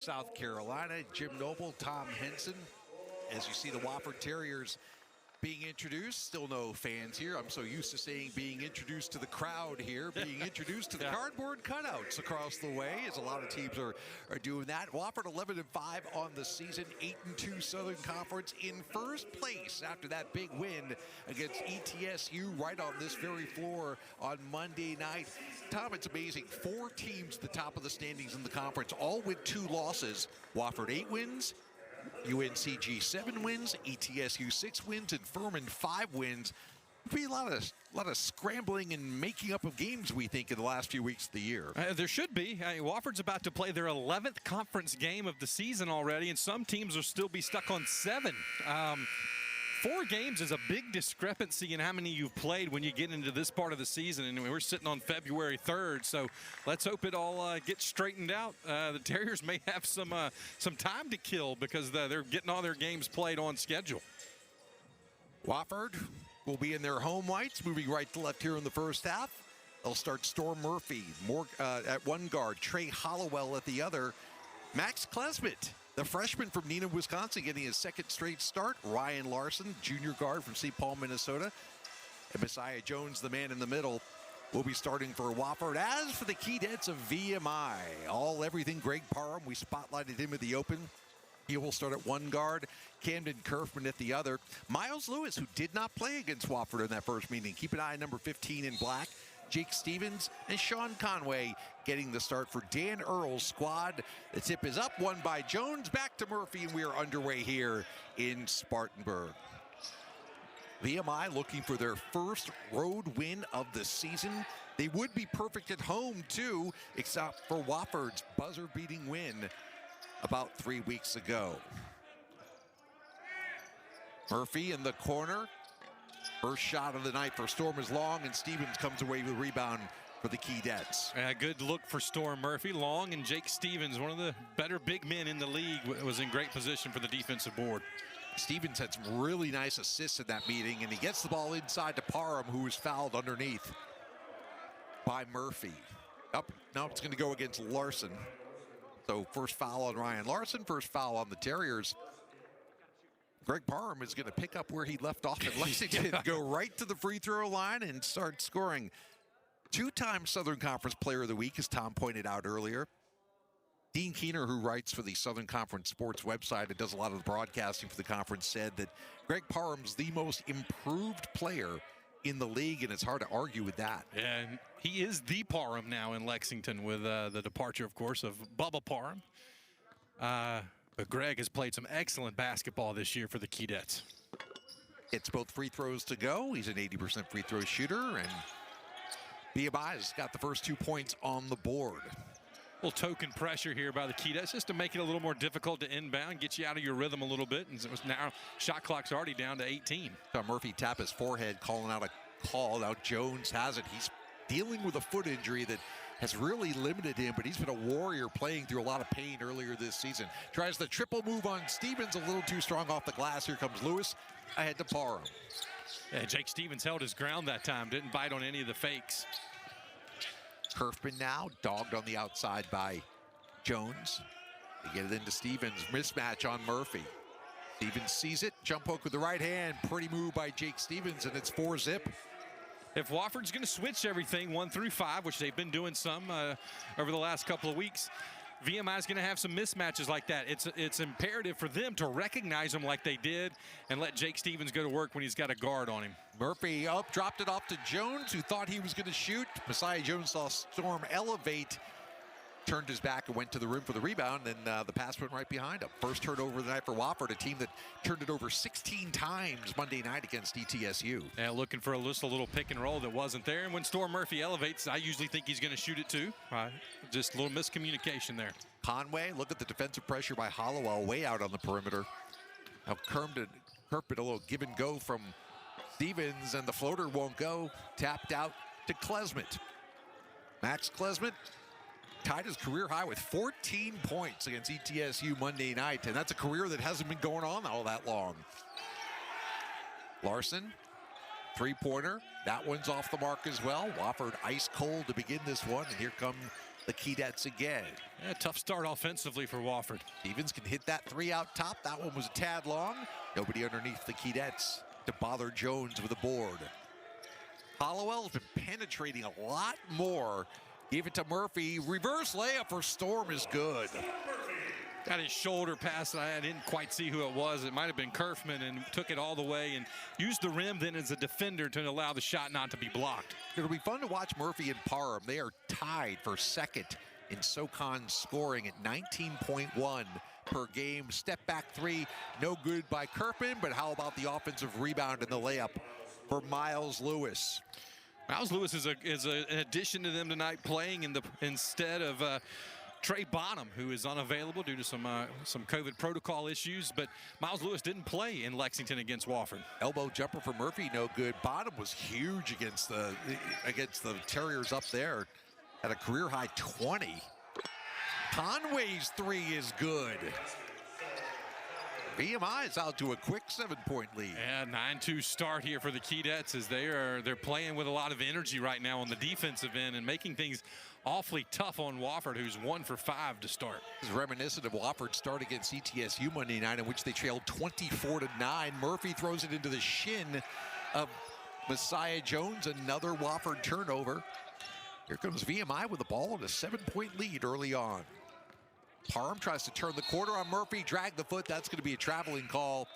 South Carolina. Jim Noble, Tom Henson. As you see the Wofford Terriers being introduced, still no fans here. I'm so used to saying being introduced to the crowd here, being introduced to the cardboard cutouts across the way, as a lot of teams are doing that. Wofford 11-5 on the season, 8-2 Southern Conference, in first place after that big win against ETSU right on this very floor on Monday night. Tom, it's amazing. 4 teams at the top of the standings in the conference, all with 2 losses. Wofford 8 wins, UNCG 7 wins, ETSU 6 wins, and Furman 5 wins. There'll be a lot of scrambling and making up of games, we think, in the last few weeks of the year. There should be. Wofford's about to play their 11th conference game of the season already, and some teams will still be stuck on 7. 4 games is a big discrepancy in how many you've played when you get into this part of the season, and we're sitting on February 3rd, so let's hope it all gets straightened out. The Terriers may have some time to kill because they're getting all their games played on schedule. Wofford will be in their home whites, moving right to left here in the first half. They'll start Storm Murphy at one guard, Trey Hollowell at the other, Max Klesmit, the freshman from Neenah, Wisconsin, getting his 2nd straight start. Ryan Larson, junior guard from St. Paul, Minnesota. And Messiah Jones, the man in the middle, will be starting for Wofford. As for the Keydets of VMI, everything Greg Parham, we spotlighted him at the Open. He will start at one guard, Camden Kerfman at the other. Miles Lewis, who did not play against Wofford in that first meeting. Keep an eye on number 15 in black. Jake Stevens and Sean Conway getting the start for Dan Earl's squad. The tip is up, won by Jones, back to Murphy, and we are underway here in Spartanburg. VMI looking for their first road win of the season. They would be perfect at home, too, except for Wofford's buzzer-beating win about 3 weeks ago. Murphy in the corner. First shot of the night for Storm is long, and Stevens comes away with a rebound for the Keydets. Good look for Storm Murphy. Long and Jake Stevens, one of the better big men in the league, was in great position for the defensive board. Stevens had some really nice assists in that meeting, and he gets the ball inside to Parham, who was fouled underneath by Murphy. Now it's going to go against Larson. So first foul on Ryan Larson, first foul on the Terriers. Greg Parham is going to pick up where he left off at Lexington, go right to the free throw line and start scoring. 2-time Southern Conference Player of the Week, as Tom pointed out earlier. Dean Keener, who writes for the Southern Conference Sports website and does a lot of the broadcasting for the conference, said that Greg Parham's the most improved player in the league, and it's hard to argue with that. And he is the Parham now in Lexington with the departure, of course, of Bubba Parham. But Greg has played some excellent basketball this year for the Keydets. It's both free throws to go. He's an 80% free throw shooter, and VMI has got the first 2 points on the board. A little token pressure here by the Keydets just to make it a little more difficult to inbound, get you out of your rhythm a little bit. And now shot clock's already down to 18. Murphy tap his forehead, calling out a call. Now Jones has it. He's dealing with a foot injury that has really limited him, but he's been a warrior playing through a lot of pain earlier this season. Tries the triple move on Stevens, a little too strong off the glass. Here comes Lewis, ahead to Parham. Yeah, Jake Stevens held his ground that time, didn't bite on any of the fakes. Kerfman now, dogged on the outside by Jones. They get it into Stevens, mismatch on Murphy. Stevens sees it, jump hook with the right hand, pretty move by Jake Stevens, and it's 4-zip. If Wofford's going to switch everything 1 through 5, which they've been doing some over the last couple of weeks, VMI is going to have some mismatches like that. It's imperative for them to recognize them like they did and let Jake Stevens go to work when he's got a guard on him. Murphy up, dropped it off to Jones, who thought he was going to shoot. Messiah Jones saw Storm elevate, turned his back and went to the rim for the rebound, and the pass went right behind him. First turnover of the night for Wofford, a team that turned it over 16 times Monday night against ETSU. Yeah, looking for just a little pick and roll that wasn't there. And when Storm Murphy elevates, I usually think he's going to shoot it too. Just a little miscommunication there. Conway, look at the defensive pressure by Hollowell, way out on the perimeter. Now Kerfman, a little give and go from Stevens, and the floater won't go. Tapped out to Klesmit. Max Klesmit tied his career high with 14 points against ETSU Monday night, and that's a career that hasn't been going on all that long. Larson, three-pointer. That one's off the mark as well. Wofford ice cold to begin this one, and here come the Keydets again. Yeah, tough start offensively for Wofford. Stevens can hit that three out top. That one was a tad long. Nobody underneath the Keydets to bother Jones with a board. Hollowell's been penetrating a lot more. Give it to Murphy. Reverse layup for Storm is good. Got his shoulder pass. I didn't quite see who it was. It might have been Kerfman, and took it all the way and used the rim then as a defender to allow the shot not to be blocked. It'll be fun to watch Murphy and Parham. They are tied for second in SoCon scoring at 19.1 per game. Step back three, no good by Kerfman, but how about the offensive rebound and the layup for Miles Lewis? Miles Lewis is an addition to them tonight, playing instead of Trey Bonham, who is unavailable due to some COVID protocol issues. But Miles Lewis didn't play in Lexington against Wofford. Elbow jumper for Murphy, no good. Bonham was huge against the Terriers up there at a career high 20. Conway's three is good. VMI is out to a quick 7-point lead. Yeah, 9-2 start here for the Keydets as they're playing with a lot of energy right now on the defensive end and making things awfully tough on Wofford, who's 1 for 5 to start. This is reminiscent of Wofford's start against ETSU Monday night, in which they trailed 24-9. Murphy throws it into the shin of Messiah Jones, another Wofford turnover. Here comes VMI with the ball and a 7-point lead early on. Parham tries to turn the corner on Murphy, drag the foot. That's going to be a traveling call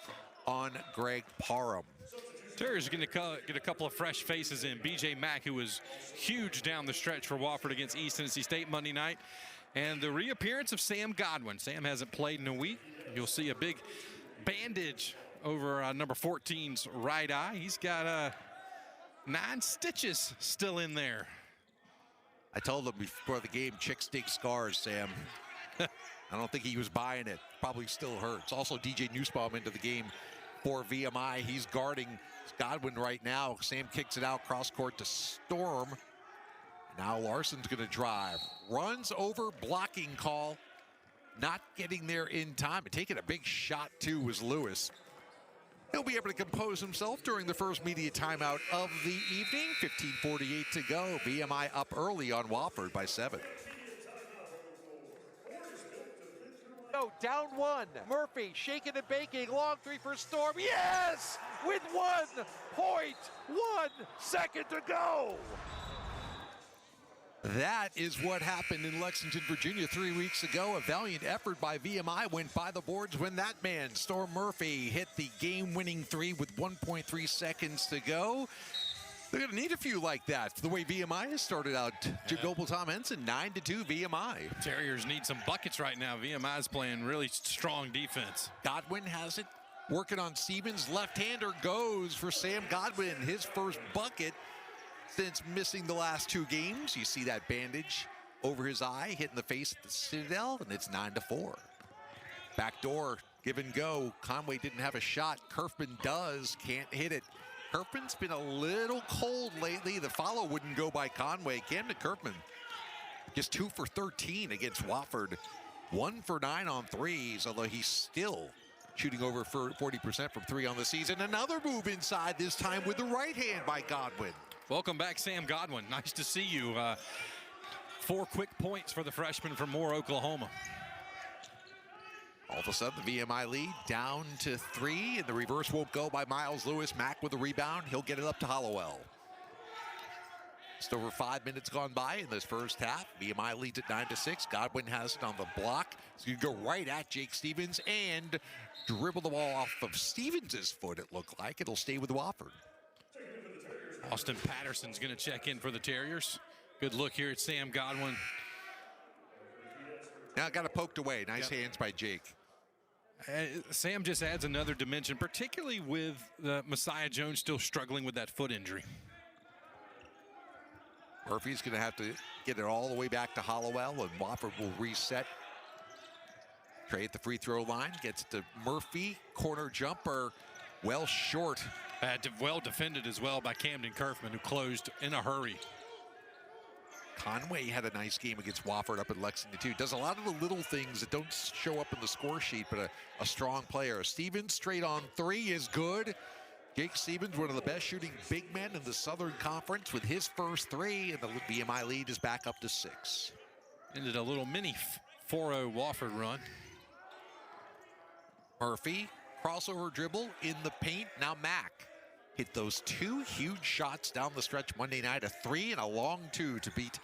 on Greg Parham. Terriers are going to get a couple of fresh faces in. B.J. Mack, who was huge down the stretch for Wofford against East Tennessee State Monday night. And the reappearance of Sam Godwin. Sam hasn't played in a week. You'll see a big bandage over number 14's right eye. He's got 9 stitches still in there. I told him before the game, chicks dig scars, Sam. I don't think he was buying it. Probably still hurts. Also, DJ Nussbaum into the game for VMI. He's guarding Godwin right now. Sam kicks it out cross court to Storm. Now Larson's going to drive. Runs over, blocking call. Not getting there in time. And taking a big shot, too, was Lewis. He'll be able to compose himself during the first media timeout of the evening. 15:48 to go. VMI up early on Wofford by 7. Down 1. Murphy shaking and baking. Long three for Storm. Yes! With 1.1 second to go. That is what happened in Lexington, Virginia 3 weeks ago. A valiant effort by VMI went by the boards when that man, Storm Murphy, hit the game-winning three with 1.3 seconds to go. They're going to need a few like that. The way VMI has started out. Jacobo Tom Henson, 9-2 VMI. Terriers need some buckets right now. VMI is playing really strong defense. Godwin has it. Working on Stevens. Left-hander goes for Sam Godwin. His first bucket since missing the last 2 games. You see that bandage over his eye, hitting the face at the Citadel, and it's 9-4. Backdoor, give and go. Conway didn't have a shot. Kerfman does, can't hit it. Kerfman's been a little cold lately. The follow wouldn't go by Conway. Camden Kerfman just 2 for 13 against Wofford. 1 for 9 on threes, although he's still shooting over 40% from 3 on the season. Another move inside, this time with the right hand by Godwin. Welcome back, Sam Godwin. Nice to see you. 4 quick points for the freshman from Moore, Oklahoma. All of a sudden, the VMI lead down to 3, and the reverse won't go by Miles Lewis. Mack with the rebound. He'll get it up to Hollowell. Just over 5 minutes gone by in this first half. VMI leads at 9-6. Godwin has it on the block. So you go right at Jake Stevens and dribble the ball off of Stevens' foot, it looked like. It'll stay with Wofford. Austin Patterson's going to check in for the Terriers. Good look here at Sam Godwin. Now got it poked away. Nice hands by Jake. Sam just adds another dimension, particularly with Messiah Jones still struggling with that foot injury. Murphy's going to have to get it all the way back to Hollowell, and Wofford will reset. Trey at the free throw line, gets it to Murphy. Corner jumper, well short. Well defended as well by Camden Kerfman, who closed in a hurry. Conway had a nice game against Wofford up in Lexington, too. Does a lot of the little things that don't show up in the score sheet, but a strong player. Stevens straight on 3 is good. Jake Stevens, one of the best shooting big men in the Southern Conference with his first 3, and the VMI lead is back up to 6. Ended a little mini 4-0 Wofford run. Murphy, crossover dribble in the paint. Now Mack hit those 2 huge shots down the stretch Monday night, a 3 and a long 2 to beat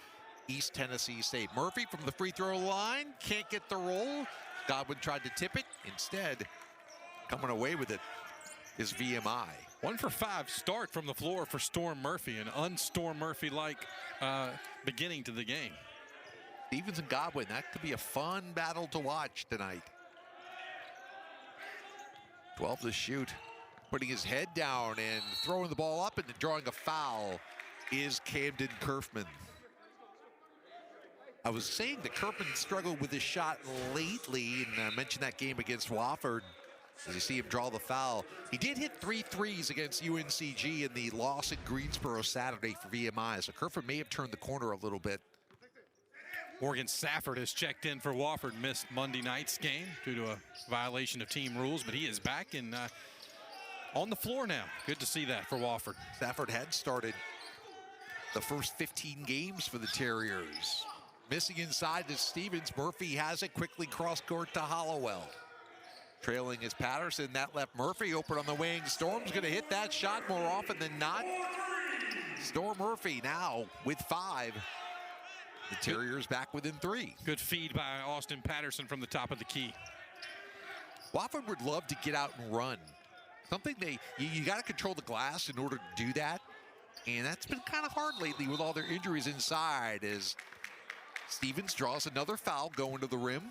East Tennessee State. Murphy from the free throw line, can't get the roll. Godwin tried to tip it. Instead, coming away with it is VMI. 1 for 5 start from the floor for Storm Murphy, an un-Storm Murphy-like beginning to the game. Stevens and Godwin, that could be a fun battle to watch tonight. 12 to shoot. Putting his head down and throwing the ball up and drawing a foul is Camden Kerfman. I was saying that Kerfman struggled with his shot lately, and I mentioned that game against Wofford. As you see him draw the foul. He did hit 3 threes against UNCG in the loss in Greensboro Saturday for VMI, so Kerfman may have turned the corner a little bit. Morgan Safford has checked in for Wofford, missed Monday night's game due to a violation of team rules, but he is back and on the floor now. Good to see that for Wofford. Safford had started the first 15 games for the Terriers. Missing inside to Stevens. Murphy has it, quickly cross court to Hollowell. Trailing is Patterson. That left Murphy open on the wing. Storm's going to hit that shot more often than not. Storm Murphy now with 5. The Terriers back within 3. Good feed by Austin Patterson from the top of the key. Wofford would love to get out and run. Something you got to control the glass in order to do that. And that's been kind of hard lately with all their injuries inside as Stevens draws another foul going to the rim.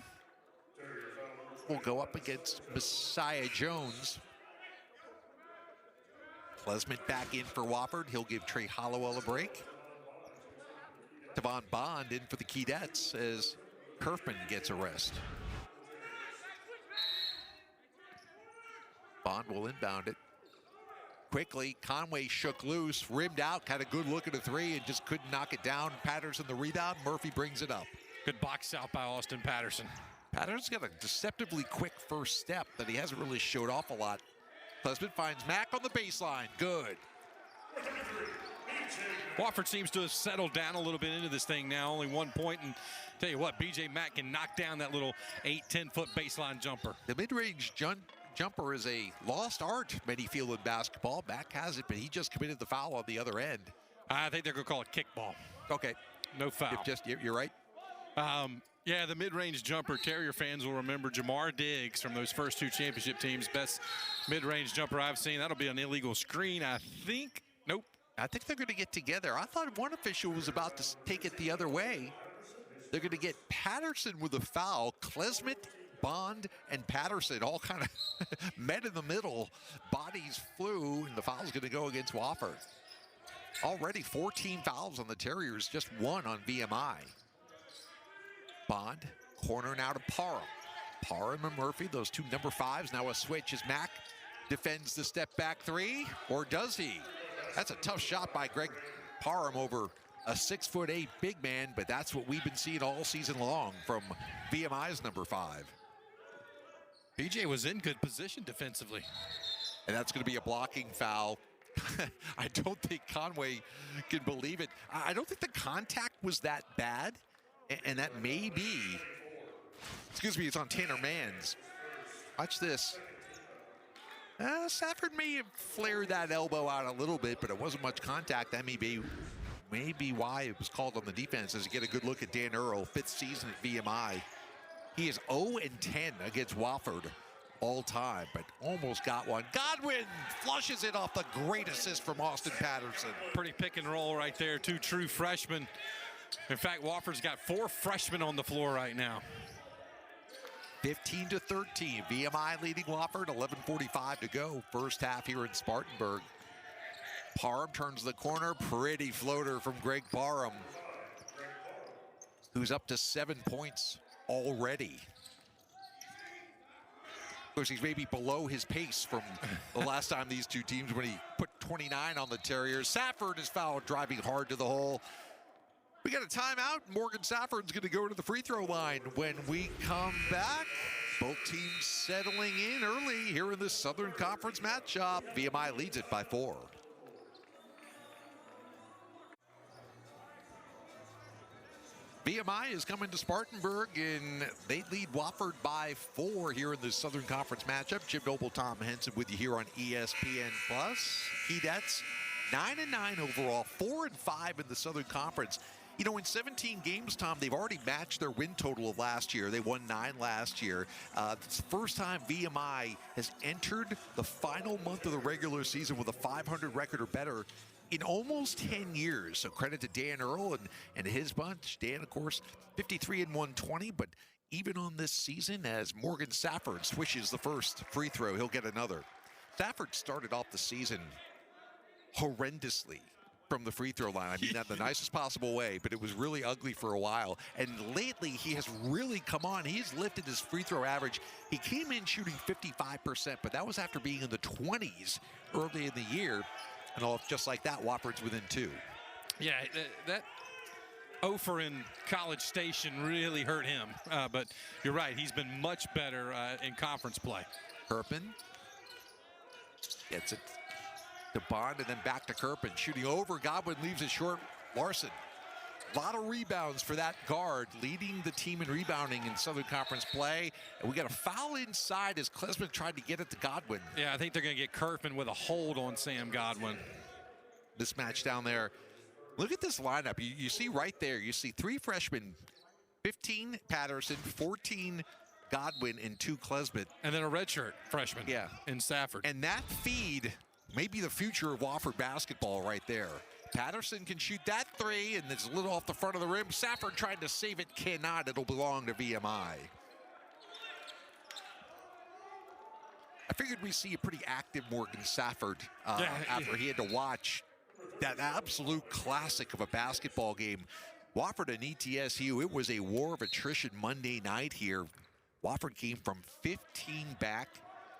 Will go up against Messiah Jones. Klesmit back in for Wofford. He'll give Trey Hollowell a break. Tavon Bond in for the Keydets as Kerfman gets a rest. Bond will inbound it. Quickly, Conway shook loose, rimmed out, had a good look at a 3 and just couldn't knock it down. Patterson the rebound, Murphy brings it up. Good box out by Austin Patterson. Patterson's got a deceptively quick first step that he hasn't really showed off a lot. Klesmit finds Mack on the baseline, good. Wofford seems to have settled down a little bit into this thing now, only 1 point, and tell you what, BJ Mack can knock down that little 8-10 foot baseline jumper. The mid-range jumper is a lost art, many feel in basketball. Mack has it, but he just committed the foul on the other end. I think they're going to call it kickball. Okay. No foul. You're right. Yeah, the mid-range jumper, Terrier fans will remember Jamar Diggs from those first 2 championship teams. Best mid-range jumper I've seen. That'll be an illegal screen, I think. Nope. I think they're going to get together. I thought one official was about to take it the other way. They're going to get Patterson with a foul. Klesmit, Bond, and Patterson all kind of met in the middle. Bodies flew, and the foul's going to go against Wofford. Already 14 fouls on the Terriers, just 1 on VMI. Bond, corner now to Parham. Parham and Murphy, those 2 number 5s. Now a switch as Mack defends the step back 3, or does he? That's a tough shot by Greg Parham over a 6'8" big man, but that's what we've been seeing all season long from VMI's number 5. BJ was in good position defensively. And that's going to be a blocking foul. I don't think Conway can believe it. I don't think the contact was that bad, and that may be, excuse me, it's on Tanner Mans. Watch this. Safford may have flared that elbow out a little bit, but it wasn't much contact. That may be why it was called on the defense, as you get a good look at Dan Earl, 5th season at VMI. He is 0-10 against Wofford all time, but almost got one. Godwin flushes it off the great assist from Austin Patterson. Pretty pick and roll right there, 2 true freshmen. In fact, Wofford's got 4 freshmen on the floor right now. 15-13, VMI leading Wofford, 11:45 to go. First half here in Spartanburg. Parham turns the corner, pretty floater from Greg Parham, who's up to 7 points already. Of course, he's maybe below his pace from the last time these 2 teams when he put 29 on the Terriers. Safford is fouled, driving hard to the hole. We got a timeout. Morgan Safford's going to go to the free throw line when we come back. Both teams settling in early here in this Southern Conference matchup. VMI leads it by 4. VMI is coming to Spartanburg, and they lead Wofford by 4 here in the Southern Conference matchup. Jim Noble, Tom Henson with you here on ESPN+. Keydets, 9-9 overall, 4-5 in the Southern Conference. You know, in 17 games, Tom, they've already matched their win total of last year. They won 9 last year. It's the first time VMI has entered the final month of the regular season with a 500 record or better in almost 10 years. So credit to Dan Earl and his bunch. Dan, of course, 53 and 120, but even on this season, as Morgan Safford swishes the first free throw, he'll get another. Safford started off the season horrendously from the free throw line. I mean that in the nicest possible way, but it was really ugly for a while. And lately, he has really come on. He's lifted his free throw average. He came in shooting 55%, but that was after being in the 20s early in the year. And all just like that, Wofford's within 2. Yeah, that offer in College Station really hurt him. But you're right, he's been much better in conference play. Kerpen gets it to Bond and then back to Kerpen. Shooting over, Godwin leaves it short. Larson. A lot of rebounds for that guard, leading the team in rebounding in Southern Conference play. And we got a foul inside as Klesman tried to get it to Godwin. Yeah, I think they're going to get Kerpen with a hold on Sam Godwin. This match down there. Look at this lineup. You see right there, you see 3 freshmen, 15 Patterson, 14 Godwin, and 2 Klesman. And then a redshirt freshman in Safford. And that feed may be the future of Wofford basketball right there. Patterson can shoot that 3, and it's a little off the front of the rim. Safford tried to save it, cannot. It'll belong to VMI. I figured we'd see a pretty active Morgan Safford after he had to watch that absolute classic of a basketball game. Wofford and ETSU, it was a war of attrition Monday night here. Wofford came from 15 back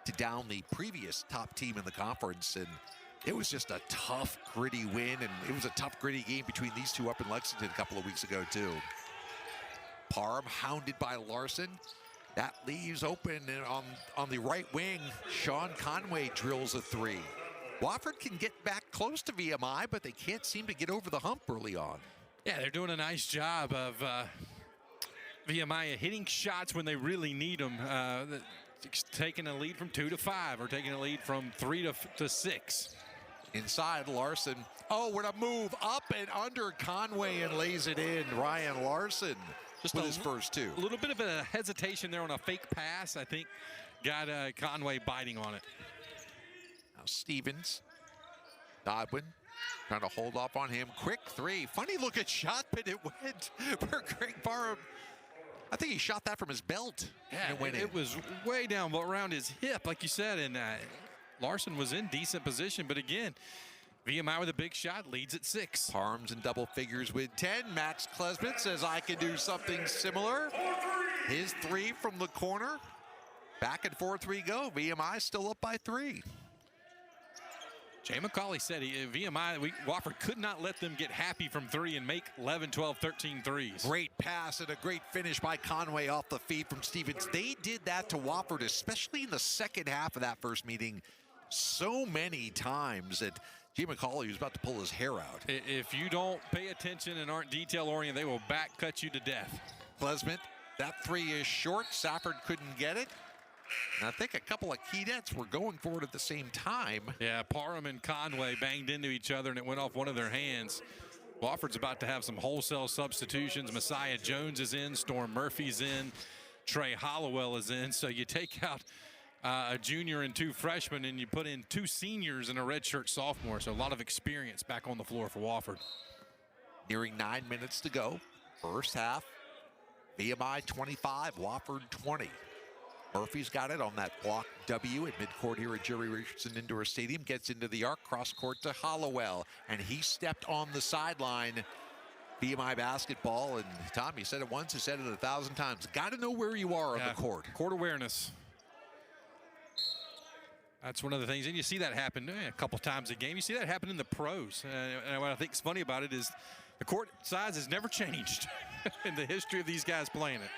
to down the previous top team in the conference, and it was just a tough, gritty win, and it was a tough, gritty game between these two up in Lexington a couple of weeks ago, too. Parham hounded by Larson. That leaves open on the right wing. Sean Conway drills a 3. Wofford can get back close to VMI, but they can't seem to get over the hump early on. Yeah, they're doing a nice job of VMI hitting shots when they really need them. Taking a lead from 2 to 5, or taking a lead from 3 to 6. Inside, Larson. Oh, what a move. Up and under Conway and lays it in. Ryan Larson just with his first 2. A little bit of a hesitation there on a fake pass. I think got Conway biting on it. Now Stevens. Godwin trying to hold off on him. Quick 3. Funny looking shot, but it went for Greg Parham. I think he shot that from his belt. Yeah, it was way down around his hip, like you said, and Larson was in decent position, but again, VMI with a big shot leads at 6. Parham's in double figures with 10. Max Klesman says, I can do something similar. His 3 from the corner. Back and forth we go. VMI still up by 3. Jay McCauley said Wofford could not let them get happy from 3 and make 11, 12, 13 threes. Great pass and a great finish by Conway off the feed from Stevens. They did that to Wofford, especially in the second half of that first meeting, so many times that Jay McCauley was about to pull his hair out. If you don't pay attention and aren't detail-oriented, they will back cut you to death. Klesman, that 3 is short. Safford couldn't get it. And I think a couple of Keydets were going for it at the same time. Yeah, Parham and Conway banged into each other, and it went off one of their hands. Wofford's about to have some wholesale substitutions. Messiah Jones is in. Storm Murphy's in. Trey Hollowell is in. So you take out a junior and 2 freshmen, and you put in 2 seniors and a redshirt sophomore. So a lot of experience back on the floor for Wofford. Nearing 9 minutes to go. First half. VMI 25, Wofford 20. Murphy's got it on that block W at midcourt here at Jerry Richardson Indoor Stadium. Gets into the arc, cross court to Hollowell, and he stepped on the sideline. VMI basketball, and Tom, you said it once, you said it 1,000 times. Got to know where you are on the court. Court awareness. That's one of the things, and you see that happen a couple times a game. You see that happen in the pros. And what I think is funny about it is the court size has never changed in the history of these guys playing it.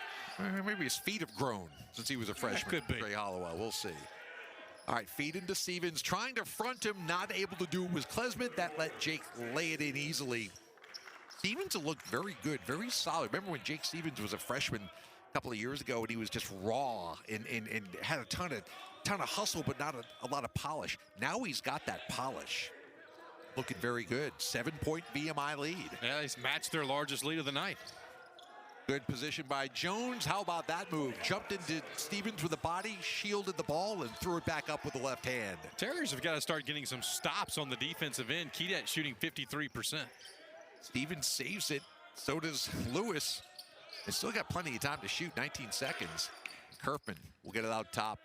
Maybe his feet have grown since he was a freshman. Could be. Trey Hollowell, we'll see. All right, feed into Stevens, trying to front him, not able to do it with Klesman. That let Jake lay it in easily. Stevens will look very good, very solid. Remember when Jake Stevens was a freshman a couple of years ago, and he was just raw and had a ton of hustle, but not a lot of polish. Now he's got that polish. Looking very good. 7-point VMI lead. Yeah, he's matched their largest lead of the night. Good position by Jones. How about that move? Jumped into Stevens with the body, shielded the ball, and threw it back up with the left hand. Terriers have got to start getting some stops on the defensive end. Keydets shooting 53%. Stevens saves it. So does Lewis. They still got plenty of time to shoot. 19 seconds. Kerfman will get it out top.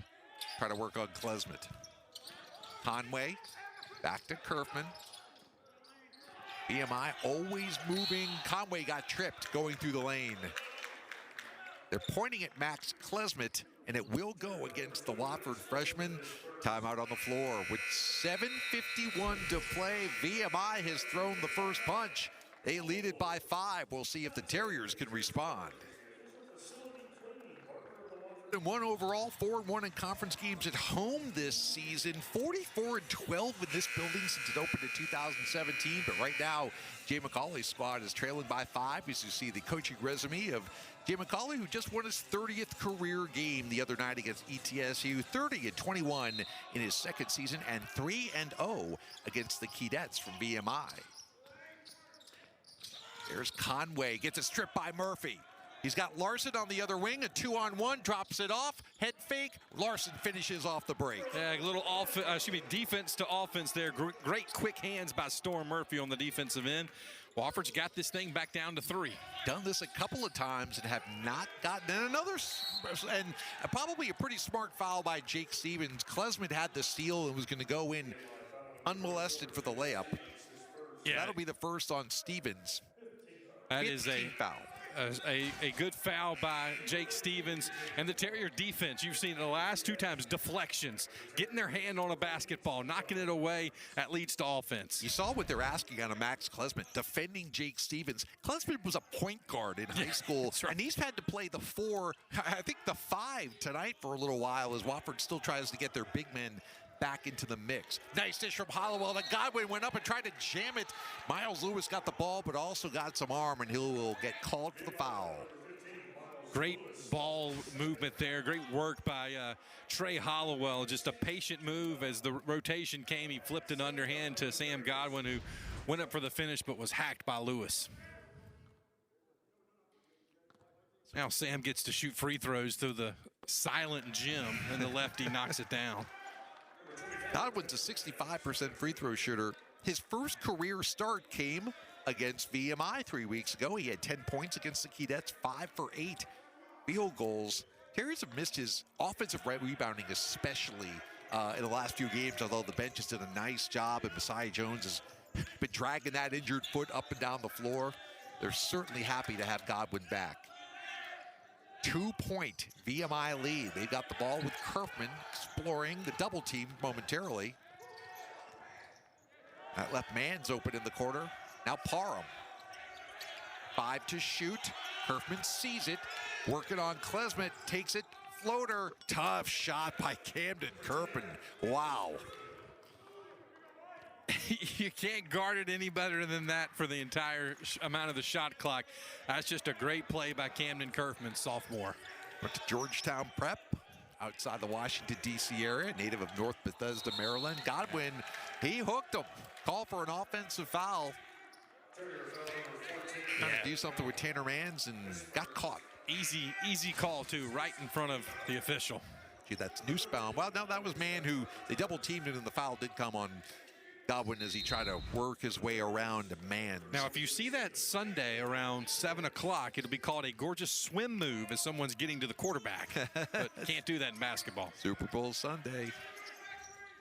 Try to work on Klesmet. Conway back to Kerfman. VMI always moving. Conway got tripped going through the lane. They're pointing at Max Klesmet, and it will go against the Wofford freshman. Timeout on the floor with 7:51 to play. VMI has thrown the first punch. They lead it by 5. We'll see if the Terriers can respond. 1 overall, 4-1 in conference games at home this season. 44-12 in this building since it opened in 2017. But right now, Jay McCauley's squad is trailing by 5. As you see the coaching resume of Jay McCauley, who just won his 30th career game the other night against ETSU. 30-21 in his second season, and 3-0 against the Keydets from VMI. There's Conway, gets it stripped by Murphy. He's got Larson on the other wing, a 2-on-1, drops it off, head fake. Larson finishes off the break. Yeah, a little defense to offense there. Great quick hands by Storm Murphy on the defensive end. Wofford's got this thing back down to 3. Done this a couple of times and have not gotten in another, and probably a pretty smart foul by Jake Stevens. Klesmet had the steal and was going to go in unmolested for the layup. Yeah, that'll be the first on Stevens. That is a foul. A good foul by Jake Stevens. And the Terrier defense, you've seen it the last 2 times, deflections, getting their hand on a basketball, knocking it away. That leads to offense. You saw what they're asking out of Max Klesmet, defending Jake Stevens. Klesmet was a point guard in high school, right. And he's had to play the 4, I think the 5 tonight for a little while, as Wofford still tries to get their big men back into the mix. Nice dish from Hollowell. The Godwin went up and tried to jam it. Miles Lewis got the ball, but also got some arm, and he will get called for the foul. Great ball movement there. Great work by Trey Hollowell. Just a patient move as the rotation came. He flipped an underhand to Sam Godwin, who went up for the finish but was hacked by Lewis. Now Sam gets to shoot free throws through the silent gym, and the lefty knocks it down. Godwin's a 65% free throw shooter. His first career start came against VMI 3 weeks ago. He had 10 points against the Keydets, 5 for 8 field goals. Terriers have missed his offensive rebounding, especially in the last few games, although the bench has done a nice job, and Messiah Jones has been dragging that injured foot up and down the floor. They're certainly happy to have Godwin back. 2-point VMI lead. They've got the ball with Kerfman exploring the double team momentarily. That left man's open in the corner. Now Parham. 5 to shoot. Kerfman sees it. Working on Klesmet. Takes it. Floater. Tough shot by Camden Kerfman. Wow. You can't guard it any better than that for the entire amount of the shot clock. That's just a great play by Camden Kerfman, sophomore. Went to Georgetown Prep, outside the Washington, D.C. area, native of North Bethesda, Maryland. Godwin, he hooked him. Call for an offensive foul. Trying to do something with Tanner Mans and got caught. Easy call, too, right in front of the official. Gee, that's Newsbound. Well, no, that was Man who they double teamed it, and the foul did come on Godwin as he tried to work his way around Mans. Now, if you see that Sunday around 7 o'clock, it'll be called a gorgeous swim move as someone's getting to the quarterback. But can't do that in basketball. Super Bowl Sunday.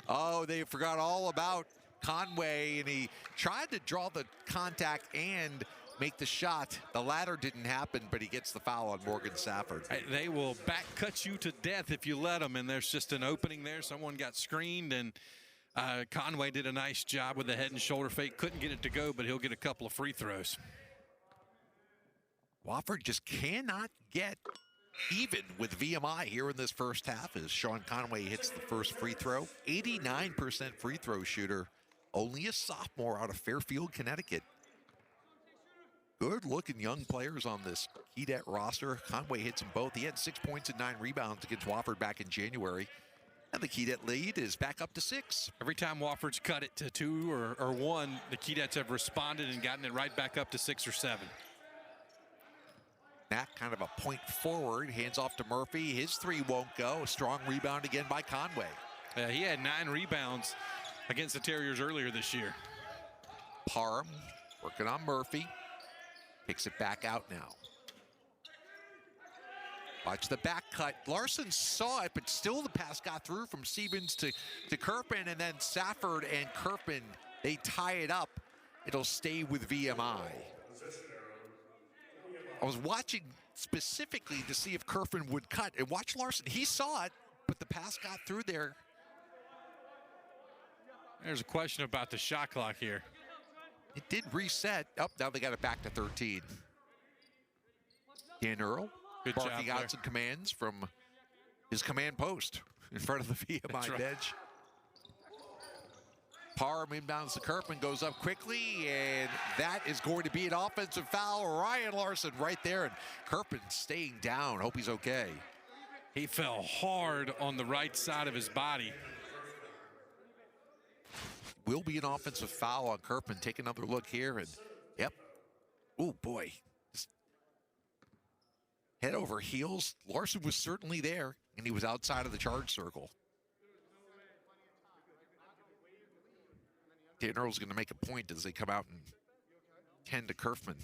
Oh, they forgot all about Conway, and he tried to draw the contact and make the shot. The latter didn't happen, but he gets the foul on Morgan Safford. They will back cut you to death if you let them, and there's just an opening there. Someone got screened, and Conway did a nice job with the head and shoulder fake. Couldn't get it to go, but he'll get a couple of free throws. Wofford just cannot get even with VMI here in this first half as Sean Conway hits the first free throw. 89% free throw shooter. Only a sophomore out of Fairfield, Connecticut. good-looking young players on this Keydet roster. Conway hits them both. He had 6 points and 9 rebounds against Wofford back in January. And the Keydet lead is back up to 6. Every time Wofford's cut it to 2 or 1, the Keydets have responded and gotten it right back up to 6 or 7. That kind of a point forward, hands off to Murphy. His 3 won't go. A strong rebound again by Conway. Yeah, he had 9 rebounds against the Terriers earlier this year. Parham working on Murphy. Picks it back out now. Watch the back cut. Larson saw it, but still the pass got through from Stevens to Kerpen, and then Safford and Kerpen, they tie it up. It'll stay with VMI. I was watching specifically to see if Kerpen would cut, and watch Larson. He saw it, but the pass got through there. There's a question about the shot clock here. It did reset. Oh, now they got it back to 13. Dan Earl. Good barking job out some commands from his command post in front of the VMI bench. Parham inbounds to Kerpen, goes up quickly, and that is going to be an offensive foul. Ryan Larson right there, and Kerpen staying down. Hope he's okay. He fell hard on the right side of his body. Will be an offensive foul on Kerpen. Take another look here, and yep. Oh, boy. Head over heels. Larson was certainly there, and he was outside of the charge circle. Dan Earl's going to make a point as they come out and tend to Kerfman.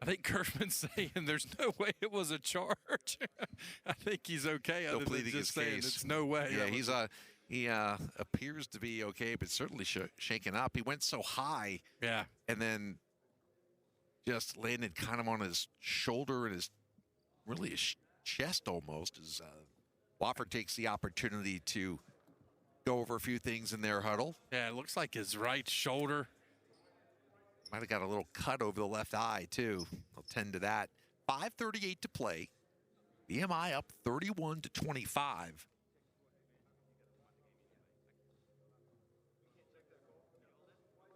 I think Kerfman's saying there's no way it was a charge. I think he's okay. Still other pleading than just his saying case. it's no way. Yeah, he appears to be okay, but certainly shaken up. He went so high. Yeah. And then just landed kind of on his shoulder and his chest almost as Wofford takes the opportunity to go over a few things in their huddle. Yeah, it looks like his right shoulder. Might have got a little cut over the left eye, too. I'll tend to that. 5:38 to play. VMI up 31-25.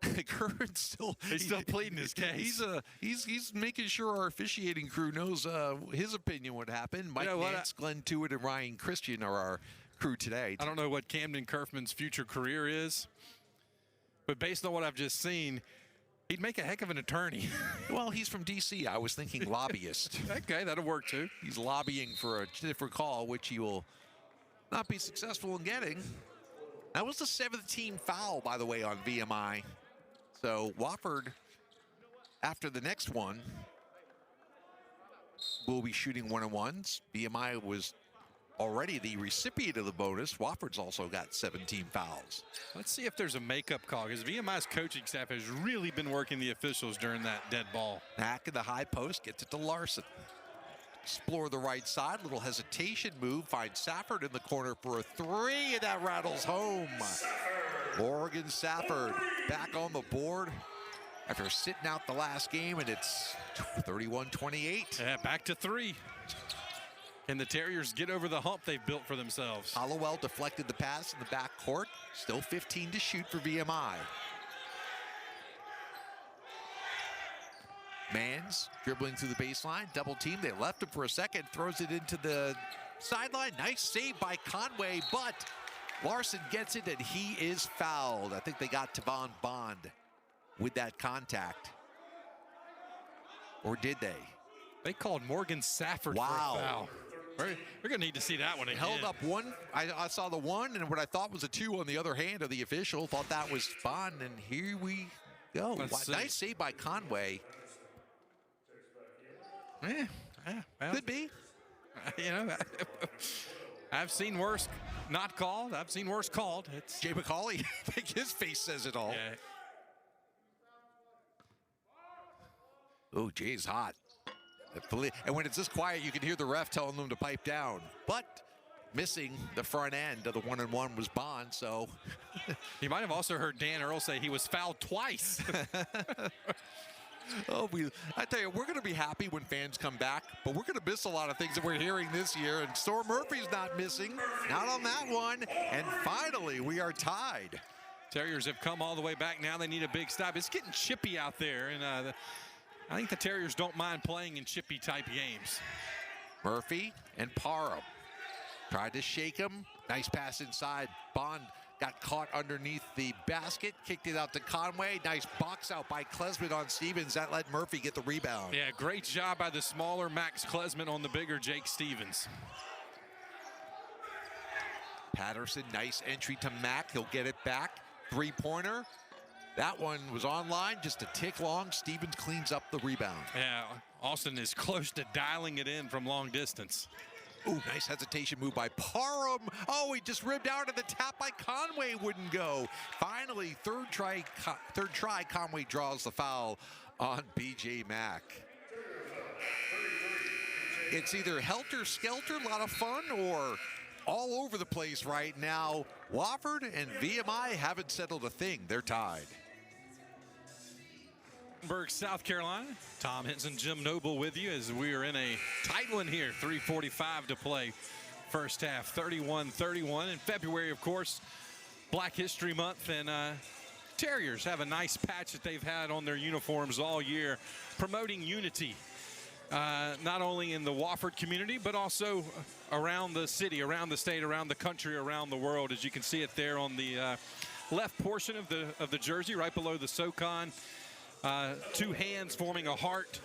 Kerpen's still He's still pleading his case. He's making sure our officiating crew knows his opinion would happen. Mike Nance, Glenn Tewitt, and Ryan Christian are our crew today. I don't know what Camden Kerfman's future career is, but based on what I've just seen, he'd make a heck of an attorney. Well, he's from D.C. I was thinking lobbyist. Okay, that'll work too. He's lobbying for a different call, which he will not be successful in getting. That was the 7th team foul, by the way, on VMI. So Wofford, after the next one, will be shooting 1-on-1s. VMI was already the recipient of the bonus. Wofford's also got 17 fouls. Let's see if there's a makeup call, because VMI's coaching staff has really been working the officials during that dead ball. Back in the high post, gets it to Larson. Explore the right side, little hesitation move, finds Safford in the corner for a 3, and that rattles home. Morgan Safford back on the board after sitting out the last game, and it's 31-28. Yeah, back to 3. Can the Terriers get over the hump they've built for themselves? Hollowell deflected the pass in the back court. Still 15 to shoot for VMI. Mans dribbling through the baseline, double team. They left him for a second, throws it into the sideline. Nice save by Conway, but Larson gets it, and he is fouled. I think they got Tavon Bond with that contact. Or did they? They called Morgan Safford for a foul. We're going to need to see that one again. Held up one. I saw the 1, and what I thought was a 2 on the other hand of the official. Thought that was Bond, and here we go. Nice save by Conway. Well, could be. You know, I've seen worse not called. I've seen worse called. It's Jay McCauley, I think his face says it all. Yeah. Oh, Jay's hot. And when it's this quiet, you can hear the ref telling them to pipe down. But missing the front end of the 1-on-1 was Bond, so. You might have also heard Dan Earl say he was fouled twice. Oh, I tell you, we're going to be happy when fans come back, but we're going to miss a lot of things that we're hearing this year. And Storm Murphy's not missing, not on that one. And finally, we are tied. Terriers have come all the way back. Now they need a big stop. It's getting chippy out there, and I think the Terriers don't mind playing in chippy-type games. Murphy and Parham tried to shake him. Nice pass inside. Bond got caught underneath the basket, kicked it out to Conway. Nice box out by Klesman on Stevens. That let Murphy get the rebound. Yeah, great job by the smaller Max Klesman on the bigger Jake Stevens. Patterson, nice entry to Mack. He'll get it back. Three-pointer. That one was online, just a tick long. Stevens cleans up the rebound. Yeah, Austin is close to dialing it in from long distance. Ooh, nice hesitation move by Parham. Oh, he just ribbed out of the tap by Conway, wouldn't go. Finally, third try, Conway draws the foul on B.J. Mack. It's either helter-skelter, a lot of fun, or all over the place right now. Wofford and VMI haven't settled a thing. They're tied. South Carolina. Tom Henson, Jim Noble with you as we are in a tight one here. 3:45 to play first half. 31-31. In February, of course, Black History Month, and Terriers have a nice patch that they've had on their uniforms all year, promoting unity. Not only in the Wofford community, but also around the city, around the state, around the country, around the world. As you can see it there on the left portion of the jersey, right below the SoCon. Two hands forming a heart.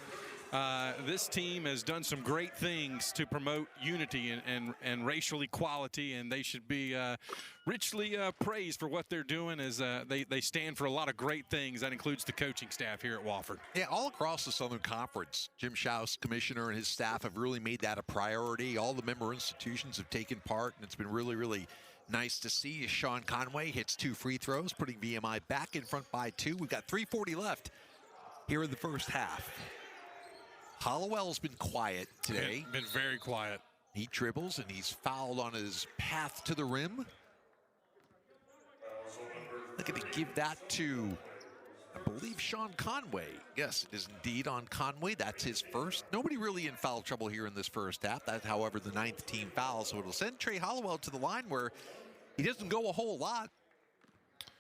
This team has done some great things to promote unity and racial equality, and they should be richly praised for what they're doing as they stand for a lot of great things. That includes the coaching staff here at Wofford. Yeah, all across the Southern Conference, Jim Schaus, commissioner, and his staff have really made that a priority. All the member institutions have taken part, and it's been really, really nice to see as Sean Conway hits 2 free throws, putting VMI back in front by 2. We've got 3:40 left here in the first half. Hollowell's been quiet today. Been very quiet. He dribbles, and he's fouled on his path to the rim. They're going to give that to, I believe, Sean Conway. Yes, it is indeed on Conway. That's his first. Nobody really in foul trouble here in this first half. That's, however, the 9th team foul. So it'll send Trey Hollowell to the line where he doesn't go a whole lot.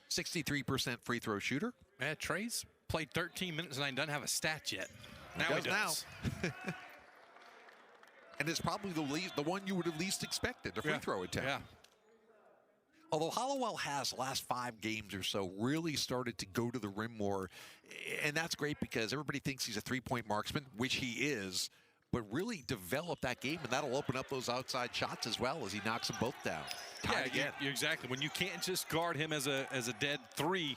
63% free throw shooter. Yeah, Trey's played 13 minutes and he doesn't have a stat yet. Now he does. Now. And it's probably the one you would have least expected, the free throw attempt. Yeah. Although Hollowell has, last 5 games or so, really started to go to the rim more. And that's great because everybody thinks he's a three-point marksman, which he is, but really develop that game, and that'll open up those outside shots as well as he knocks them both down. Tied again. Exactly. When you can't just guard him as a dead three,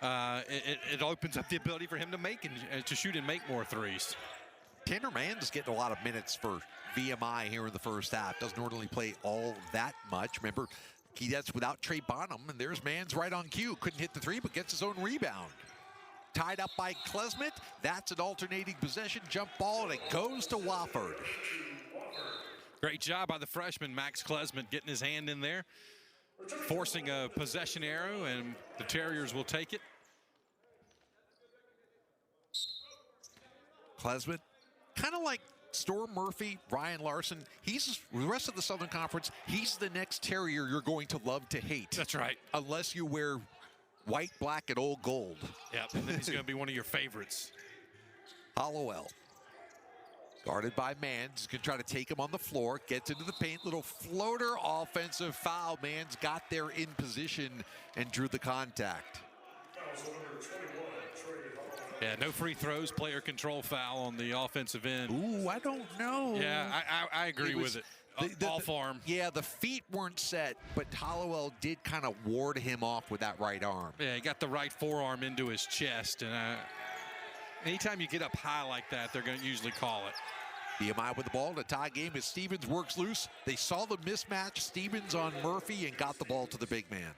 it opens up the ability for him to make and to shoot and make more threes. Tanner Mann's getting a lot of minutes for VMI here in the first half. Doesn't ordinarily play all that much. Remember, Keydets without Trey Bonham, and there's Mann's right on cue. Couldn't hit the 3, but gets his own rebound. Tied up by Klesmet. That's an alternating possession. Jump ball, and it goes to Wofford. Great job by the freshman, Max Klesmet, getting his hand in there, forcing a possession arrow, and the Terriers will take it. Klesmet, kind of like Storm Murphy, Ryan Larson. He's the rest of the Southern Conference. He's the next Terrier you're going to love to hate. That's right. Unless you wear white, black, and old gold. Yep, and then he's going to be one of your favorites. Hollowell, guarded by Mann. He's going to try to take him on the floor. Gets into the paint. Little floater offensive foul. Mann's got there in position and drew the contact. Yeah, no free throws, player control foul on the offensive end. Ooh, I don't know. Yeah, I agree with it. Off arm. Yeah, the feet weren't set, but Hollowell did kind of ward him off with that right arm. Yeah, he got the right forearm into his chest, and anytime you get up high like that, they're going to usually call it. VMI with the ball in a tie game as Stevens works loose. They saw the mismatch, Stevens on Murphy, and got the ball to the big man.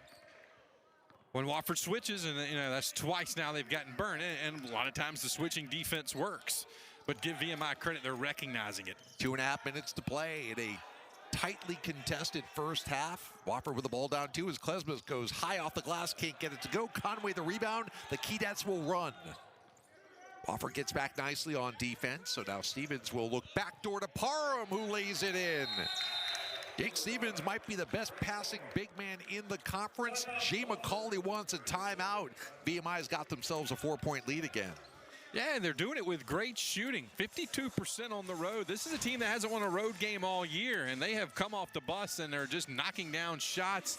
When Wofford switches, and that's twice now they've gotten burned, and a lot of times the switching defense works. But give VMI credit, they're recognizing it. 2.5 minutes to play in a tightly contested first half. Wofford with the ball down 2 as Klesmet goes high off the glass, can't get it to go. Conway the rebound, the Keydets will run. Wofford gets back nicely on defense, so now Stevens will look backdoor to Parham, who lays it in. Jake Stevens might be the best passing big man in the conference. Jay McCauley wants a timeout. VMI's got themselves a 4-point lead again. Yeah, and they're doing it with great shooting. 52% on the road. This is a team that hasn't won a road game all year, and they have come off the bus and they're just knocking down shots.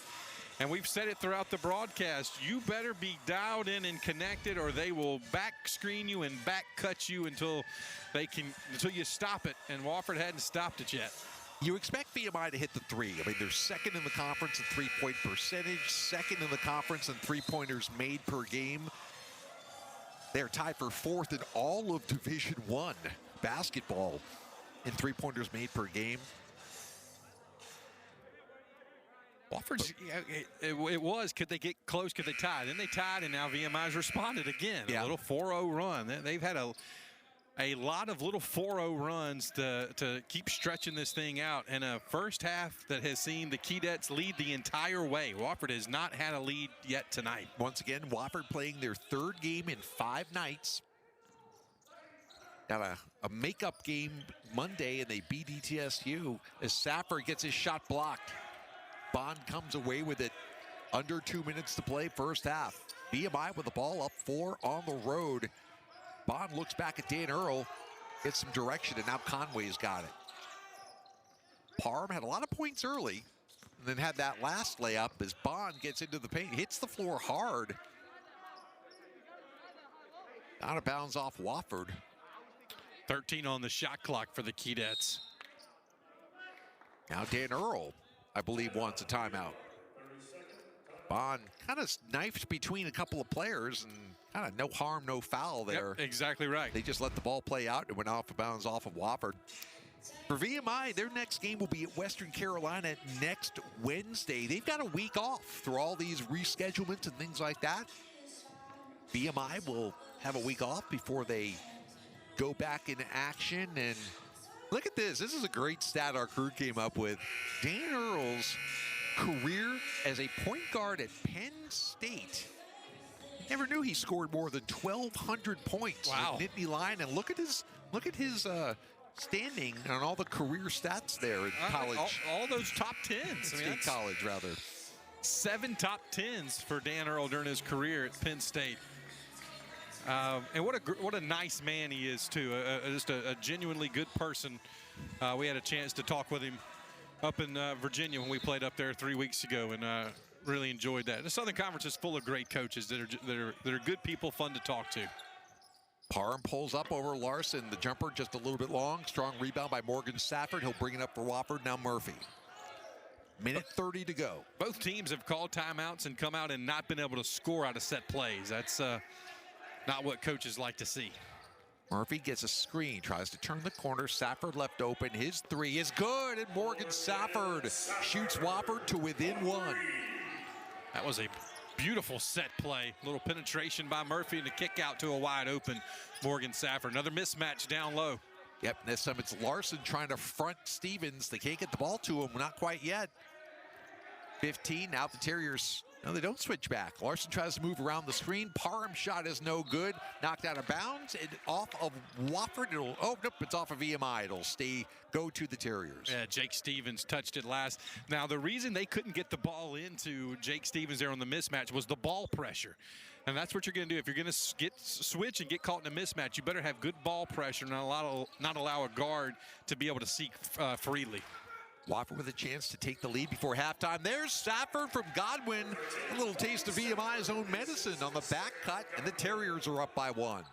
And we've said it throughout the broadcast. You better be dialed in and connected, or they will back screen you and back cut you until you stop it. And Wofford hadn't stopped it yet. You expect VMI to hit the three. I mean, they're second in the conference in three-point percentage, second in the conference in three-pointers made per game. They're tied for fourth in all of Division I basketball in three-pointers made per game. Wofford's, it was, could they get close, could they tie? Then they tied, and now VMI's responded again. Yeah. A little 4-0 run. They've had a lot of little 4-0 runs to keep stretching this thing out, and a first half that has seen the Keydets lead the entire way. Wofford has not had a lead yet tonight. Once again, Wofford playing their third game in 5 nights. Got a makeup game Monday, and they beat ETSU as Safford gets his shot blocked. Bond comes away with it. Under 2 minutes to play, first half. VMI with the ball up 4 on the road. Bond looks back at Dan Earl, gets some direction, and now Conway's got it. Parham had a lot of points early, and then had that last layup as Bond gets into the paint, hits the floor hard. Out of bounds off Wofford. 13 on the shot clock for the Keydets. Now Dan Earl, I believe, wants a timeout. Bond kind of knifed between a couple of players, and kind of no harm, no foul there. Yep, exactly right. They just let the ball play out and went off of bounds off of Wofford. For VMI, their next game will be at Western Carolina next Wednesday. They've got a week off through all these reschedulements and things like that. VMI will have a week off before they go back into action. And look at this. This is a great stat our crew came up with. Dan Earl's career as a point guard at Penn State. Never knew he scored more than 1,200 points. Wow. At Nittany Lion, and look at his standing on all the career stats there in college. All those top 10s. State college, rather. 7 top 10s for Dan Earl during his career at Penn State. And what a nice man he is, too. Just a genuinely good person. We had a chance to talk with him up in Virginia when we played up there 3 weeks ago, and really enjoyed that. The Southern Conference is full of great coaches that are good people, fun to talk to. Parham pulls up over Larson. The jumper just a little bit long. Strong rebound by Morgan Safford. He'll bring it up for Wofford. Now Murphy. Minute 30 to go. Both teams have called timeouts and come out and not been able to score out of set plays. That's not what coaches like to see. Murphy gets a screen, tries to turn the corner. Safford left open. His three is good, and Morgan Safford shoots Wofford to within 1. That was a beautiful set play. Little penetration by Murphy and a kick out to a wide open Morgan Safford. Another mismatch down low. Yep, this time it's Larson trying to front Stevens. They can't get the ball to him, not quite yet. 15, now the Terriers, no, they don't switch back. Larson tries to move around the screen. Parham shot is no good. Knocked out of bounds and off of Wofford. Nope, it's off of VMI. It'll go to the Terriers. Yeah, Jake Stevens touched it last. Now, the reason they couldn't get the ball into Jake Stevens there on the mismatch was the ball pressure. And that's what you're going to do. If you're going to switch and get caught in a mismatch, you better have good ball pressure and not allow a guard to be able to seek freely. Wofford with a chance to take the lead before halftime. There's Safford from Godwin. A little taste of VMI's own medicine on the back cut, and the Terriers are up by 1.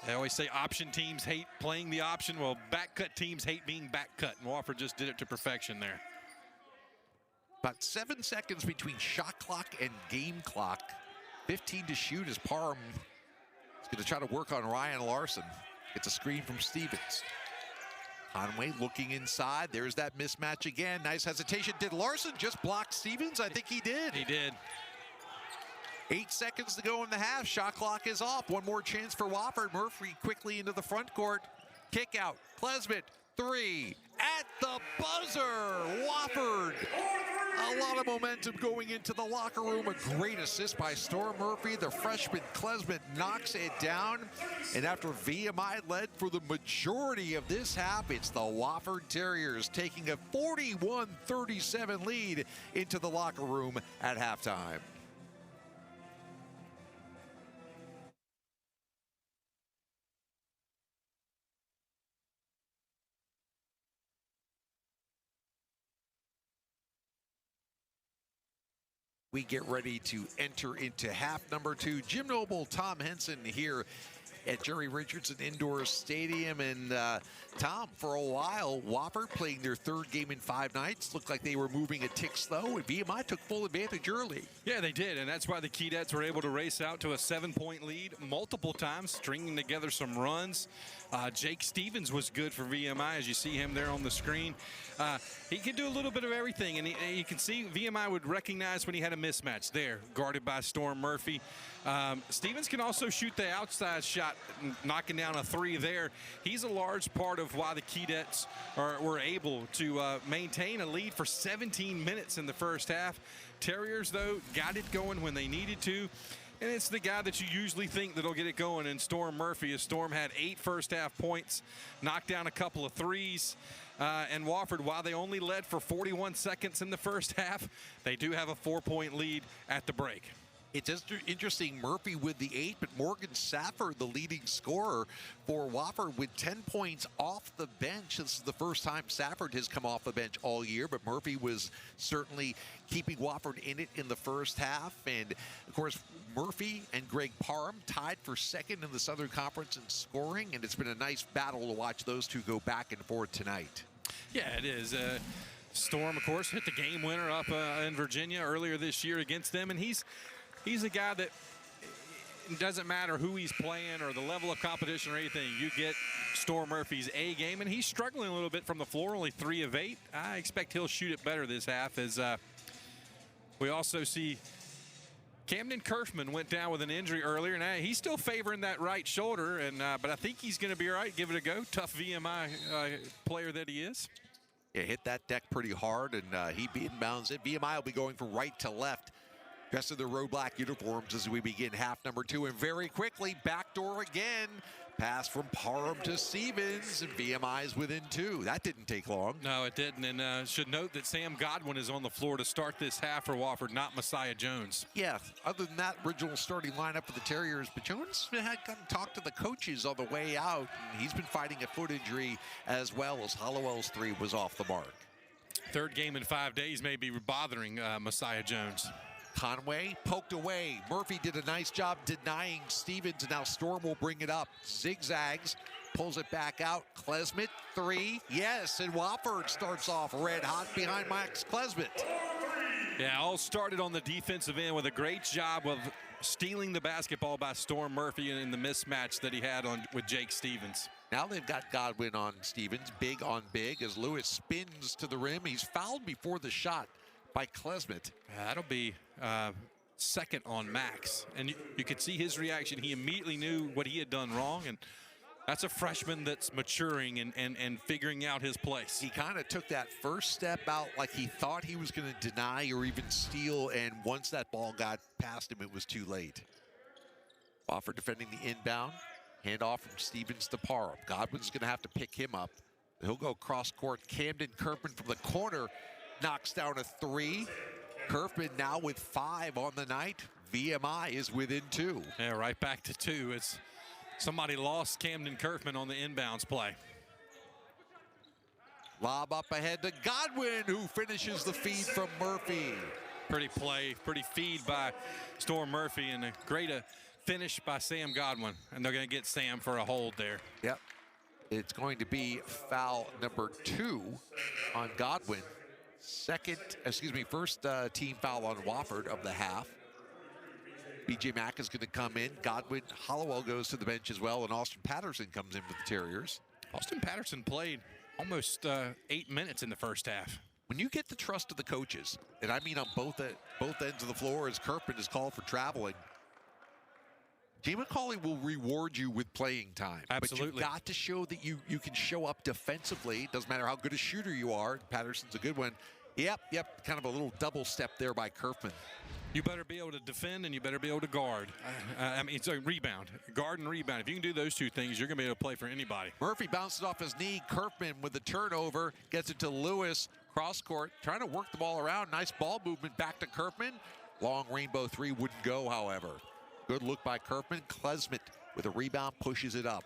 They always say option teams hate playing the option. Well, back cut teams hate being back cut, and Wofford just did it to perfection there. About 7 seconds between shot clock and game clock. 15 to shoot as Parham is going to try to work on Ryan Larson. Gets a screen from Stevens. Conway looking inside. There's that mismatch again. Nice hesitation. Did Larson just block Stevens? I think he did. He did. 8 seconds to go in the half. Shot clock is off. One more chance for Wofford. Murphy quickly into the front court. Kick out. Klesmit, 3 at the buzzer. Wofford. A lot of momentum going into the locker room. A great assist by Storm Murphy. The freshman Klesmit knocks it down. And after VMI led for the majority of this half, it's the Wofford Terriers taking a 41-37 lead into the locker room at halftime. We get ready to enter into half number 2. Jim Noble, Tom Henson here at Jerry Richardson Indoor Stadium. And Tom, for a while, Wofford playing their 3rd game in 5 nights. Looked like they were moving a tick slow, and VMI took full advantage early. Yeah, they did, and that's why the Keydets were able to race out to a 7-point lead multiple times, stringing together some runs. Jake Stevens was good for VMI, as you see him there on the screen. He can do a little bit of everything, and you can see VMI would recognize when he had a mismatch there, guarded by Storm Murphy. Stevens can also shoot the outside shot, knocking down a 3 there. He's a large part of why the Keydets were able to maintain a lead for 17 minutes in the first half. Terriers, though, got it going when they needed to. And it's the guy that you usually think that'll get it going in Storm Murphy, as Storm had 8 first-half points, knocked down a couple of threes. And Wofford, while they only led for 41 seconds in the first half, they do have a 4-point lead at the break. It's interesting, Murphy with the 8, but Morgan Safford, the leading scorer for Wofford, with 10 points off the bench. This is the first time Safford has come off the bench all year, but Murphy was certainly keeping Wofford in it in the first half. And, of course, Murphy and Greg Parham tied for 2nd in the Southern Conference in scoring, and it's been a nice battle to watch those two go back and forth tonight. Yeah, it is. Storm, of course, hit the game winner up in Virginia earlier this year against them, and he's a guy that it doesn't matter who he's playing or the level of competition or anything. You get Storm Murphy's A game, and he's struggling a little bit from the floor, only 3 of 8. I expect he'll shoot it better this half, as we also see Camden Kerfman went down with an injury earlier, and he's still favoring that right shoulder, and but I think he's going to be all right. Give it a go. Tough VMI player that he is. Yeah, hit that deck pretty hard, and he inbounds it. VMI will be going from right to left. Dressed in their road black uniforms as we begin half number 2. And very quickly, backdoor again. Pass from Parham to Stevens, and VMI is within 2. That didn't take long. No, it didn't. And should note that Sam Godwin is on the floor to start this half for Wofford, not Messiah Jones. Yeah, other than that original starting lineup for the Terriers, but Jones had gotten talked to the coaches on the way out. And he's been fighting a foot injury as well, as Hollowell's 3 was off the mark. 3rd game in 5 days may be bothering Messiah Jones. Conway poked away. Murphy did a nice job denying Stevens, and now Storm will bring it up. Zigzags, pulls it back out. Klesmit, 3. Yes, and Wofford starts off red hot behind Max Klesmit. Yeah, all started on the defensive end with a great job of stealing the basketball by Storm Murphy in the mismatch that he had with Jake Stevens. Now they've got Godwin on Stevens, big on big, as Lewis spins to the rim. He's fouled before the shot by Klesmit. That'll be 2nd on Max, and you could see his reaction. He immediately knew what he had done wrong, and that's a freshman that's maturing and figuring out his place. He kind of took that first step out like he thought he was going to deny or even steal, and once that ball got past him, it was too late. Wofford defending the inbound. Handoff from Stevens to Parham. Godwin's going to have to pick him up. He'll go cross court. Camden Kerfman from the corner knocks down a 3. Kerfman now with 5 on the night. VMI is within 2. Yeah, right back to 2. It's somebody lost Camden Kerfman on the inbounds play. Lob up ahead to Godwin, who finishes the feed from Murphy. Pretty play, pretty feed by Storm Murphy, and a great finish by Sam Godwin. And they're going to get Sam for a hold there. Yep. It's going to be foul number 2 on Godwin. First team foul on Wofford of the half. B.J. Mack is going to come in. Godwin, Hollowell goes to the bench as well, and Austin Patterson comes in for the Terriers. Austin Patterson played almost 8 minutes in the first half. When you get the trust of the coaches, and I mean on both ends of the floor, as Kerfman is called for traveling, Jay McCauley will reward you with playing time. Absolutely. But you've got to show that you can show up defensively. Doesn't matter how good a shooter you are. Patterson's a good one. Yep. Kind of a little double step there by Kerfman. You better be able to defend, and you better be able to guard. It's a rebound. Guard and rebound. If you can do those two things, you're going to be able to play for anybody. Murphy bounces off his knee. Kerfman with the turnover. Gets it to Lewis. Cross court. Trying to work the ball around. Nice ball movement back to Kerfman. Long rainbow 3 wouldn't go, however. Good look by Kerfman. Klesmit with a rebound pushes it up.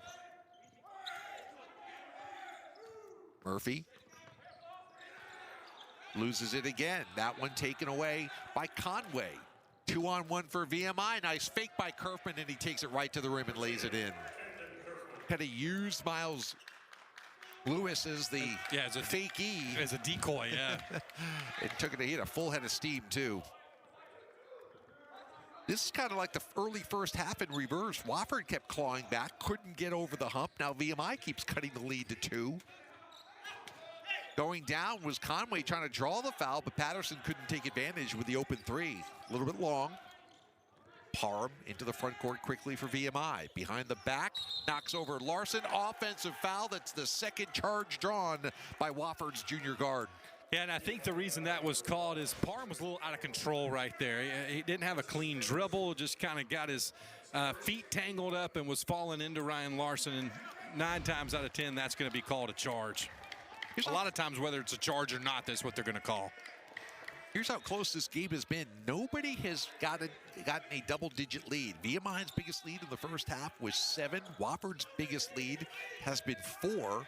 Murphy Loses it again. That one taken away by Conway. 2-on-1 for VMI. Nice fake by Kerfman, and he takes it right to the rim and lays it in. Kind of used Miles Lewis as the fakie. As a decoy, yeah. It took it, he had a full head of steam, too. This is kind of like the early first half in reverse. Wofford kept clawing back, couldn't get over the hump. Now VMI keeps cutting the lead to 2. Going down was Conway trying to draw the foul, but Patterson couldn't take advantage with the open 3. A little bit long. Parham into the front court quickly for VMI. Behind the back, knocks over Larson. Offensive foul. That's the second charge drawn by Wofford's junior guard. Yeah, and I think the reason that was called is Parham was a little out of control right there. He didn't have a clean dribble, just kind of got his feet tangled up and was falling into Ryan Larson. And 9 times out of 10, that's going to be called a charge. A lot of times, whether it's a charge or not, that's what they're going to call. Here's how close this game has been. Nobody has gotten a double-digit lead. VMI's biggest lead in the first half was 7. Wofford's biggest lead has been 4.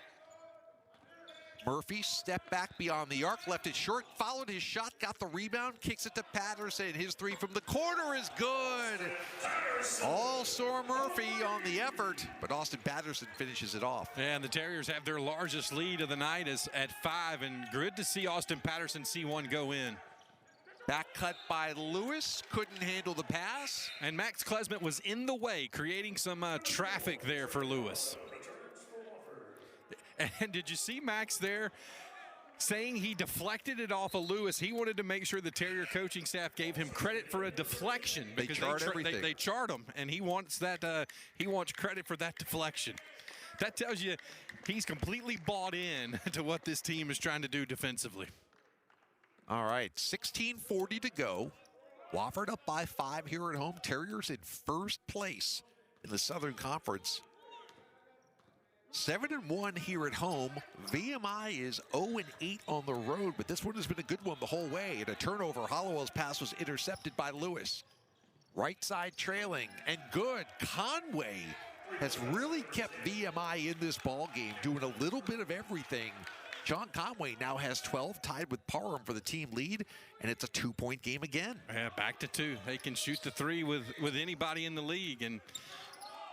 Murphy stepped back beyond the arc, left it short, followed his shot, got the rebound, kicks it to Patterson. His 3 from the corner is good. All saw Murphy on the effort, but Austin Patterson finishes it off. And the Terriers have their largest lead of the night is at 5, and good to see Austin Patterson see one go in. Back cut by Lewis, couldn't handle the pass. And Max Klesmet was in the way, creating some traffic there for Lewis. And did you see Max there saying he deflected it off of Lewis? He wanted to make sure the Terrier coaching staff gave him credit for a deflection because they chart him, and he wants that. He wants credit for that deflection. That tells you he's completely bought in to what this team is trying to do defensively. All right, 16:40 to go. Wofford up by 5 here at home. Terriers in first place in the Southern Conference. 7-1 here at home. VMI is 0-8 on the road, but this one has been a good one the whole way. And a turnover, Hollowell's pass was intercepted by Lewis. Right side trailing, and good. Conway has really kept VMI in this ball game, doing a little bit of everything. John Conway now has 12, tied with Parham for the team lead, and it's a 2-point game again. Yeah, back to 2. They can shoot the 3 with anybody in the league, and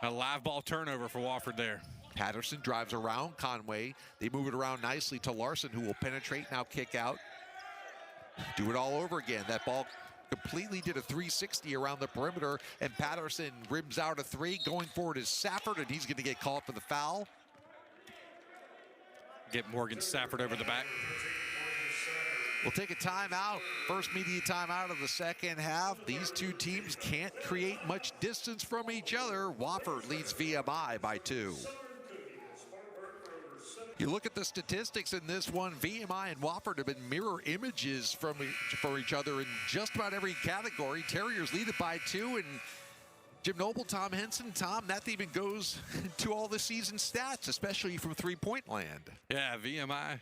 a live ball turnover for Wofford there. Patterson drives around Conway. They move it around nicely to Larson, who will penetrate, now kick out. Do it all over again. That ball completely did a 360 around the perimeter, and Patterson rims out a 3. Going forward is Safford, and he's going to get called for the foul. Get Morgan Safford over the back. We'll take a timeout. First media timeout of the second half. These two teams can't create much distance from each other. Wofford leads VMI by 2. You look at the statistics in this one, VMI and Wofford have been mirror images for each other in just about every category. Terriers lead it by 2, and Jim Noble, Tom Henson. Tom, that even goes to all the season stats, especially from three-point land. Yeah, VMI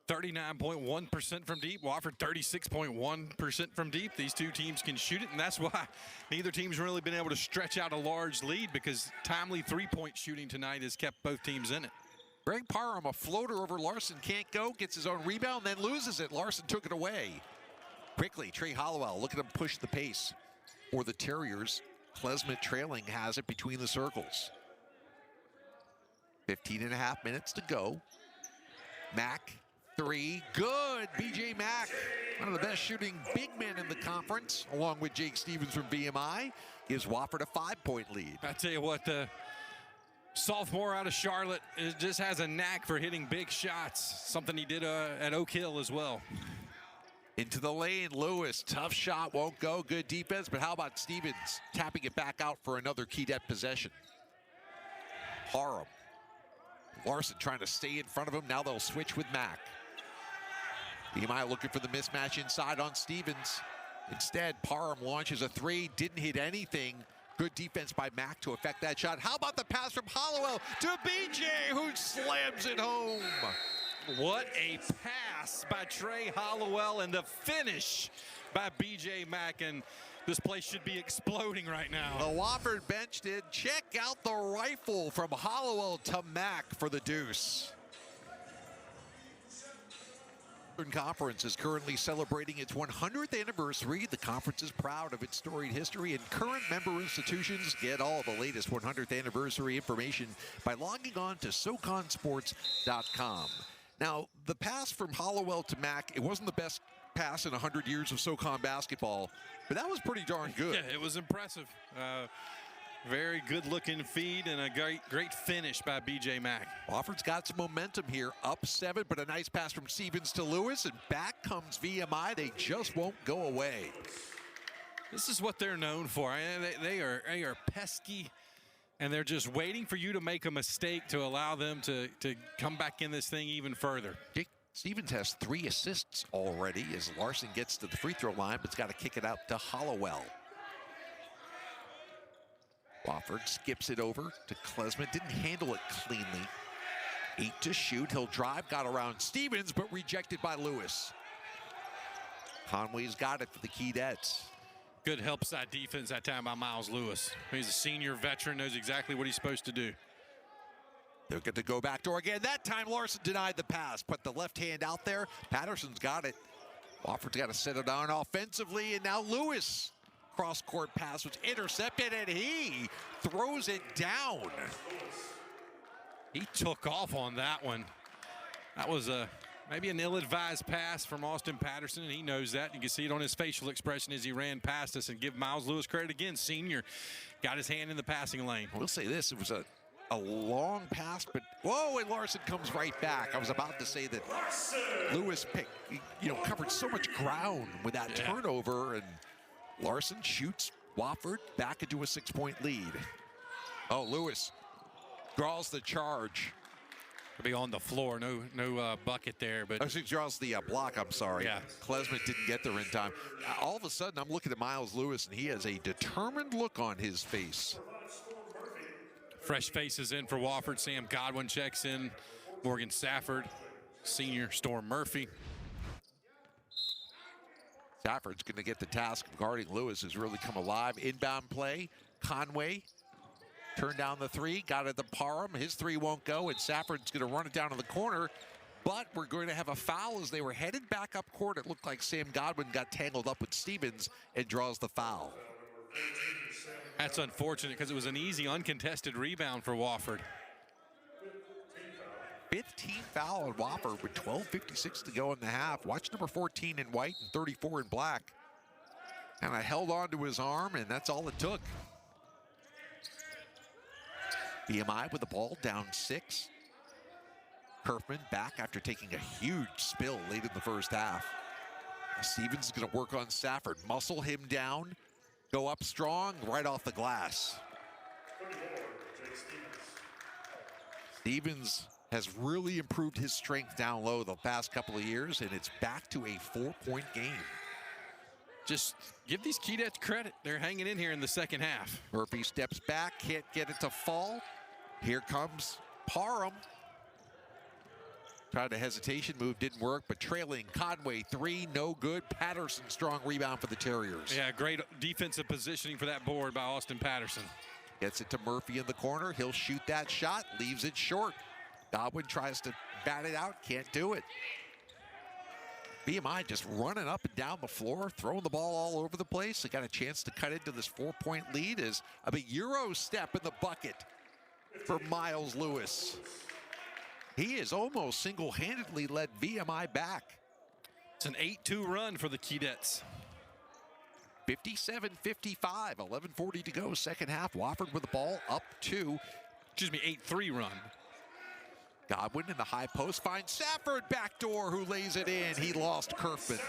39.1% from deep. Wofford 36.1% from deep. These two teams can shoot it, and that's why neither team's really been able to stretch out a large lead, because timely three-point shooting tonight has kept both teams in it. Greg Parham, a floater over Larson, can't go, gets his own rebound, then loses it. Larson took it away. Quickly, Trey Hollowell, look at him push the pace for the Terriers. Klesmet trailing has it between the circles. 15.5 minutes to go. Mack, 3, good. BJ Mack, one of the best shooting big men in the conference, along with Jake Stevens from VMI, gives Wofford a 5-point lead. I tell you what, the sophomore out of Charlotte just has a knack for hitting big shots, something he did at Oak Hill as well. Into the lane, Lewis, tough shot, won't go, good defense, but how about Stevens tapping it back out for another Keydet possession? Parham. Larson trying to stay in front of him, now they'll switch with Mack. VMI looking for the mismatch inside on Stevens. Instead, Parham launches a 3, didn't hit anything. Good defense by Mack to affect that shot. How about the pass from Hollowell to BJ, who slams it home? What a pass by Trey Hollowell, and the finish by BJ Mack, and this place should be exploding right now. The Wofford bench did. Check out the rifle from Hollowell to Mack for the deuce. Conference is currently celebrating its 100th anniversary. The conference is proud of its storied history, and current member institutions get all the latest 100th anniversary information by logging on to SoConSports.com. Now, the pass from Hollowell to Mack, it wasn't the best pass in 100 years of SoCon basketball, but that was pretty darn good. Yeah, it was impressive. Very good-looking feed and a great finish by B.J. Mack. Wofford's got some momentum here, up 7, but a nice pass from Stevens to Lewis, and back comes VMI. They just won't go away. This is what they're known for. They are pesky, and they're just waiting for you to make a mistake to allow them to come back in this thing even further. Stevens has 3 assists already as Larson gets to the free throw line, but's got to kick it out to Hollowell. Wofford skips it over to Klesman. Didn't handle it cleanly. 8 to shoot. He'll drive. Got around Stevens, but rejected by Lewis. Conway's got it for the Keydets. Good help side defense that time by Miles Lewis. He's a senior veteran, knows exactly what he's supposed to do. They're going to go back door again. That time Larson denied the pass. Put the left hand out there. Patterson's got it. Wofford's got to set it down offensively, and now Lewis. Cross-court pass was intercepted, and he throws it down. He took off on that one. That was maybe an ill-advised pass from Austin Patterson, and he knows that. You can see it on his facial expression as he ran past us, and give Miles Lewis credit again. Senior got his hand in the passing lane. We'll say this, it was a long pass, but whoa, and Larson comes right back. I was about to say that Lewis covered so much ground with that turnover, and Larson shoots Wofford back into a 6-point lead. Oh, Lewis draws the charge. To be on the floor, no bucket there, but he draws the block. I'm sorry. Yeah, Klesman didn't get there in time. All of a sudden, I'm looking at Miles Lewis, and he has a determined look on his face. Fresh faces in for Wofford. Sam Godwin checks in. Morgan Safford, senior Storm Murphy. Safford's going to get the task of guarding Lewis, has really come alive. Inbound play. Conway turned down the 3, got it to Parham. His 3 won't go, and Safford's going to run it down to the corner. But we're going to have a foul as they were headed back up court. It looked like Sam Godwin got tangled up with Stevens and draws the foul. That's unfortunate because it was an easy, uncontested rebound for Wofford. 15th foul on Wofford with 12:56 to go in the half. Watch number 14 in white and 34 in black. And I held on to his arm, and that's all it took. VMI with the ball, down 6. Kerfman back after taking a huge spill late in the first half. Stevens is going to work on Safford. Muscle him down. Go up strong, right off the glass. Stevens has really improved his strength down low the past couple of years, and it's back to a 4-point game. Just give these Keydets credit. They're hanging in here in the second half. Murphy steps back, can't get it to fall. Here comes Parham. Tried a hesitation move, didn't work, but trailing Conway 3, no good. Patterson, strong rebound for the Terriers. Yeah, great defensive positioning for that board by Austin Patterson. Gets it to Murphy in the corner. He'll shoot that shot, leaves it short. Godwin tries to bat it out, can't do it. VMI just running up and down the floor, throwing the ball all over the place. They got a chance to cut into this 4-point lead as a big Euro step in the bucket for Miles Lewis. He has almost single-handedly led VMI back. It's an 8-2 run for the Keydets. 57-55, 11:40 to go, second half. Wofford with the ball, up 2. 8-3 run. Godwin in the high post finds Safford backdoor, who lays it in. He lost Kerfman.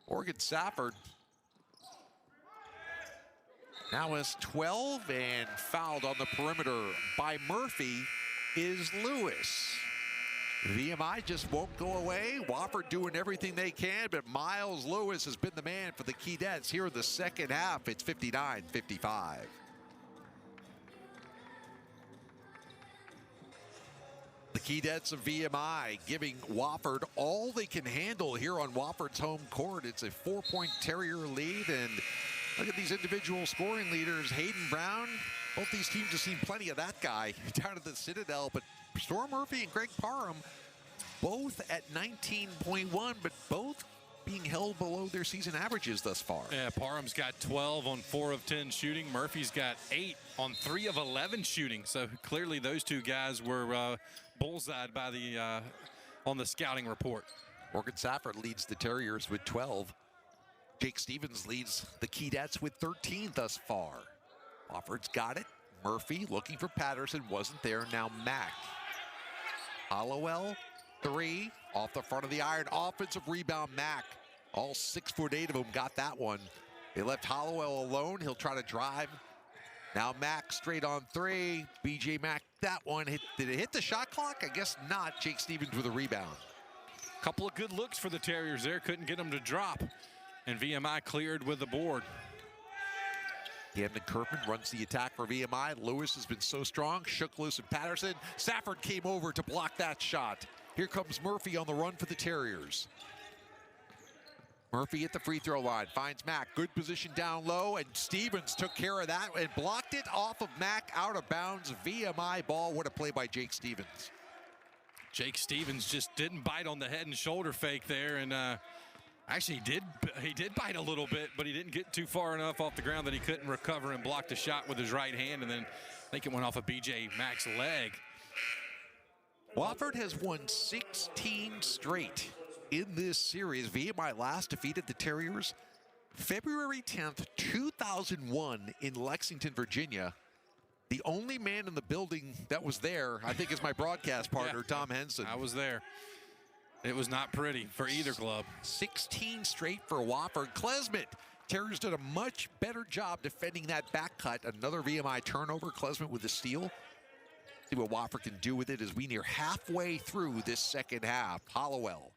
Morgan Safford now has 12, and fouled on the perimeter by Murphy is Lewis. VMI just won't go away. Wofford doing everything they can, but Miles Lewis has been the man for the Keydets here in the second half. It's 59-55. The Keydets of VMI giving Wofford all they can handle here on Wofford's home court. It's a 4-point Terrier lead, and look at these individual scoring leaders. Hayden Brown, both these teams have seen plenty of that guy down at the Citadel, but Storm Murphy and Greg Parham both at 19.1, but both being held below their season averages thus far. Yeah, Parham's got 12 on 4 of 10 shooting. Murphy's got 8 on 3 of 11 shooting. So clearly those two guys were bullseyed by the on the scouting report. Morgan Safford leads the Terriers with 12. Jake Stevens leads the Keydets with 13 thus far. Wofford's got it. Murphy looking for Patterson, wasn't there. Now Mack. Hollowell, 3 off the front of the iron. Offensive rebound, Mack. All 6'8" of them got that one. They left Hollowell alone. He'll try to drive. Now Mack straight on 3. BJ Mack, that one. Did it hit the shot clock? I guess not. Jake Stevens with a rebound. Couple of good looks for the Terriers there. Couldn't get them to drop. And VMI cleared with the board. Camden Kirkman runs the attack for VMI. Lewis has been so strong. Shook loose and Patterson. Safford came over to block that shot. Here comes Murphy on the run for the Terriers. Murphy at the free throw line. Finds Mack. Good position down low. And Stevens took care of that and blocked it off of Mack, out of bounds. VMI ball. What a play by Jake Stevens. Jake Stevens just didn't bite on the head and shoulder fake there. And actually, he did bite a little bit, but he didn't get too far enough off the ground that he couldn't recover and blocked a shot with his right hand. And then I think it went off of BJ Mack's leg. Wofford has won 16 straight in this series. VMI last defeated the Terriers February 10th, 2001 in Lexington, Virginia. The only man in the building that was there, I think, is my broadcast partner, yeah, Tom Henson. I was there. It was not pretty for either club. 16 straight for Wofford. Klesmit. Terriers did a much better job defending that back cut. Another VMI turnover. Klesmit with the steal. See what Wofford can do with it as we near halfway through this second half. Hollowell.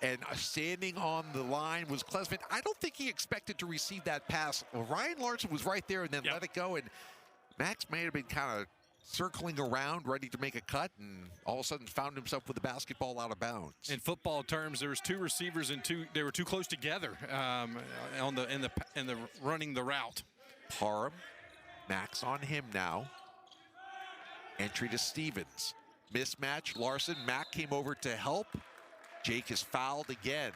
And standing on the line was Klesmit. I don't think he expected to receive that pass. Well, Ryan Larson was right there and then let it go. And Max may have been kind of circling around, ready to make a cut, and all of a sudden found himself with the basketball out of bounds. In football terms, there was 2 receivers and they were too close together in the running the route. Parham, Max on him now. Entry to Stevens. Mismatch, Larson. Mack came over to help. Jake is fouled again.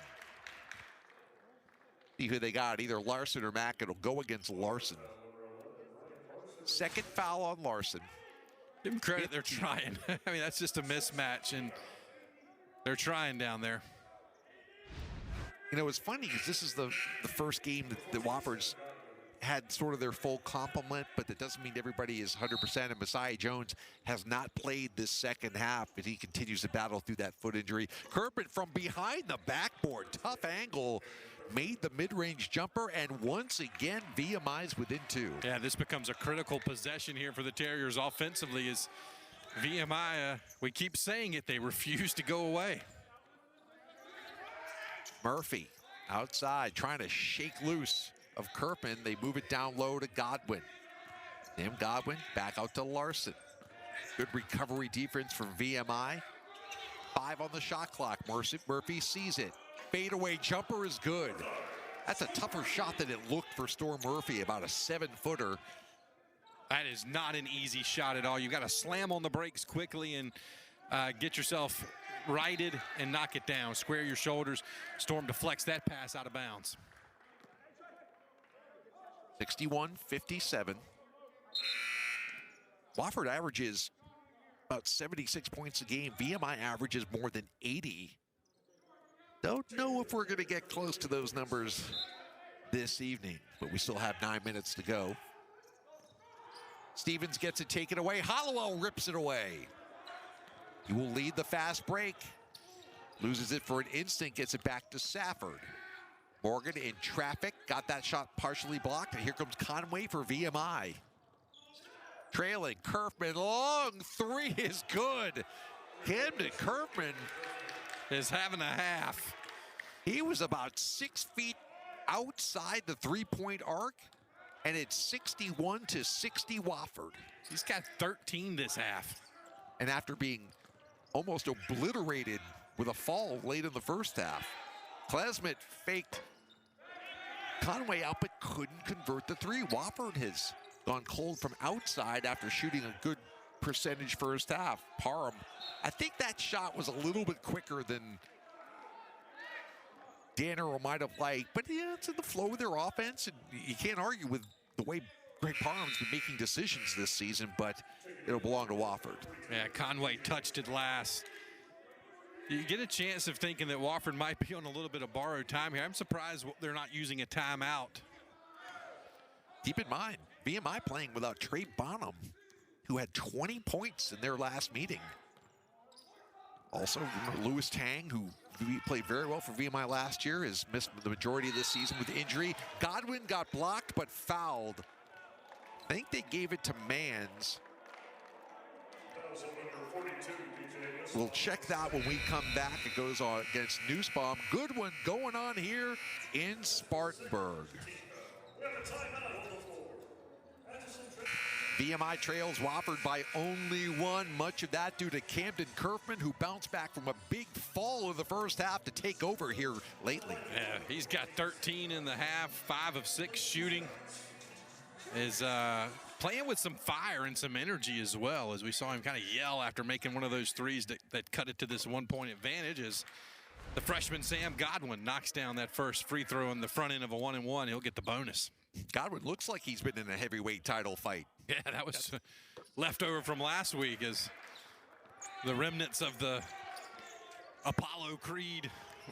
See who they got, either Larson or Mack. It'll go against Larson. Second foul on Larson. Give them credit, they're trying. I mean, that's just a mismatch, and they're trying down there. You know, it's funny because this is the first game that the Wofford's had sort of their full complement, but that doesn't mean everybody is 100%. And Messiah Jones has not played this second half, but he continues to battle through that foot injury. Kirkman from behind the backboard, tough angle, made the mid-range jumper, and once again, VMI's within 2. Yeah, this becomes a critical possession here for the Terriers offensively as VMI, we keep saying it, they refuse to go away. Murphy outside, trying to shake loose of Kirkman. They move it down low to Godwin. Tim Godwin back out to Larson. Good recovery defense from VMI. 5 on the shot clock. Murphy sees it. Fadeaway jumper is good. That's a tougher shot than it looked for Storm Murphy, about a 7-footer. That is not an easy shot at all. You've got to slam on the brakes quickly and get yourself righted and knock it down. Square your shoulders. Storm deflects that pass out of bounds. 61-57. Wofford averages about 76 points a game. VMI averages more than 80. Don't know if we're going to get close to those numbers this evening, but we still have 9 minutes to go. Stevens gets it taken away. Hollowell rips it away. He will lead the fast break. Loses it for an instant, gets it back to Safford. Morgan in traffic, got that shot partially blocked, and here comes Conway for VMI. Trailing, Kirkman, long 3 is good. Camden Kirkman is having a half. He was about 6 feet outside the 3-point arc, and it's 61-60 Wofford. He's got 13 this half. And after being almost obliterated with a fall late in the first half, Klesmit faked Conway out but couldn't convert the 3. Wofford has gone cold from outside after shooting a good percentage first half. Parham, I think that shot was a little bit quicker than Danner might have liked, but yeah, it's in the flow of their offense, and you can't argue with the way Greg Parham's been making decisions this season, but it'll belong to Wofford. Yeah, Conway touched it last. You get a chance of thinking that Wofford might be on a little bit of borrowed time here. I'm surprised they're not using a timeout. Keep in mind, VMI playing without Trey Bonham, who had 20 points in their last meeting. Also, Lewis Tang, who played very well for VMI last year, has missed the majority of this season with injury. Godwin got blocked but fouled. I think they gave it to Mans. We'll check that when we come back. It goes on against Nussbaum. Good one going on here in Spartanburg. VMI trails Wofford by only one. Much of that due to Camden Kerfman, who bounced back from a big fall in the first half to take over here lately. Yeah, he's got 13 in the half, 5 of 6 shooting. Is playing with some fire and some energy as well, as we saw him kind of yell after making one of those threes that cut it to this 1-point advantage, as the freshman Sam Godwin knocks down that first free throw on the front end of a 1-and-1. He'll get the bonus. Godwin looks like he's been in a heavyweight title fight. Yeah, that was left over from last week, as the remnants of the Apollo Creed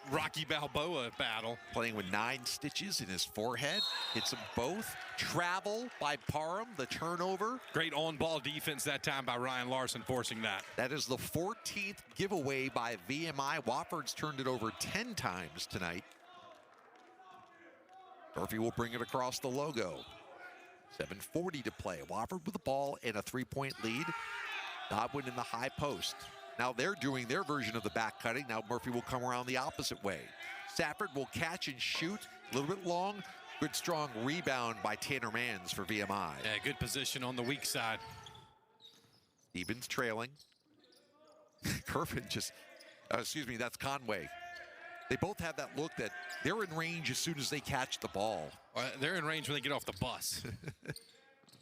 Rocky Balboa battle. Playing with 9 stitches in his forehead. Hits them both. Travel by Parham, the turnover. Great on-ball defense that time by Ryan Larson, forcing that. That is the 14th giveaway by VMI. Wofford's turned it over 10 times tonight. Murphy will bring it across the logo. 7:40 to play. Wofford with the ball and a 3-point lead. Godwin in the high post. Now they're doing their version of the back cutting. Now Murphy will come around the opposite way. Stafford will catch and shoot. A little bit long. Good strong rebound by Tanner Mans for VMI. Yeah, good position on the weak side. Stevens trailing. Kerfin just, excuse me, that's Conway. They both have that look that they're in range as soon as they catch the ball. They're in range when they get off the bus.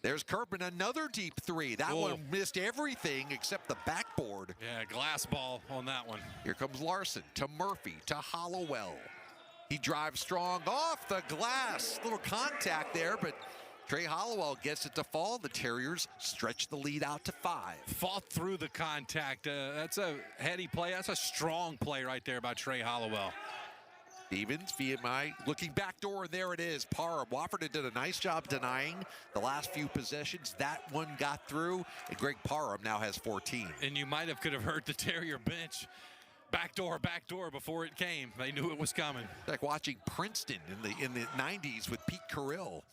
There's Kerfin, another deep three. That one missed everything except the backboard. Yeah, glass ball on that one. Here comes Larson to Murphy to Hollowell. He drives strong off the glass. Little contact there, but Trey Hollowell gets it to fall. The Terriers stretch the lead out to 5. Fought through the contact. That's a heady play. That's a strong play right there by Trey Hollowell. Stevens, VMI, looking backdoor, and there it is. Parham. Wofford did a nice job denying the last few possessions. That one got through, and Greg Parham now has 14. And you could have heard the Terrier bench backdoor before it came. They knew it was coming. Like watching Princeton in the 90s with Pete Carrill.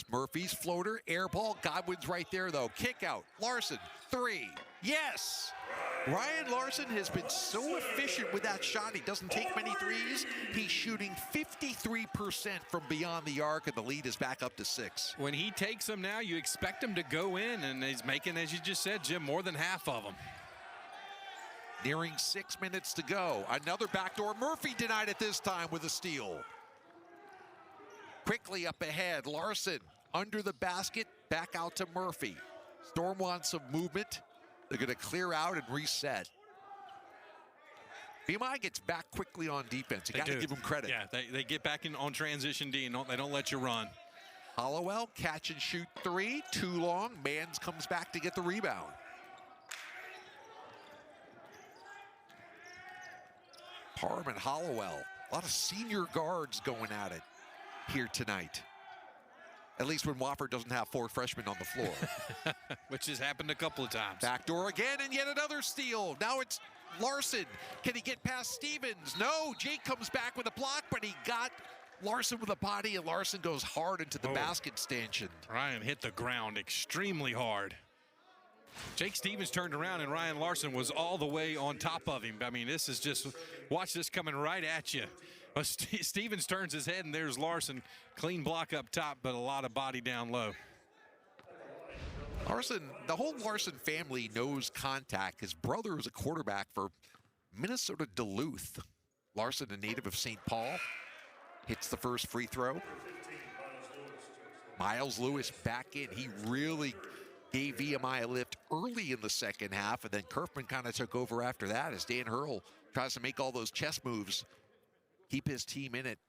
Murphy's floater, air ball. Godwin's right there, though. Kick out. Larson, 3. Yes! Ryan Larson has been so efficient with that shot. He doesn't take many threes. He's shooting 53% from beyond the arc, and the lead is back up to 6. When he takes them now, you expect him to go in, and he's making, as you just said, Jim, more than half of them. Nearing 6 minutes to go. Another backdoor. Murphy denied it this time with a steal. Quickly up ahead. Larson under the basket. Back out to Murphy. Storm wants some movement. They're going to clear out and reset. VMI gets back quickly on defense. You got to give them credit. Yeah, they get back in on transition D, and they don't let you run. Hollowell, catch and shoot 3. Too long. Mans comes back to get the rebound. Parham and Hollowell. A lot of senior guards going at it here tonight. At least when Wofford doesn't have 4 freshmen on the floor. Which has happened a couple of times. Backdoor again, and yet another steal. Now it's Larson. Can he get past Stevens? No, Jake comes back with a block, but he got Larson with a body, and Larson goes hard into the basket stanchion. Ryan hit the ground extremely hard. Jake Stevens turned around, and Ryan Larson was all the way on top of him. I mean, this is just, watch this coming right at you. Stevens turns his head, and there's Larson. Clean block up top, but a lot of body down low. Larson, the whole Larson family knows contact. His brother is a quarterback for Minnesota Duluth. Larson, a native of St. Paul, hits the first free throw. Miles Lewis back in. He really gave VMI a lift early in the second half, and then Kerfman kind of took over after that as Dan Hurl tries to make all those chess moves, keep his team in it.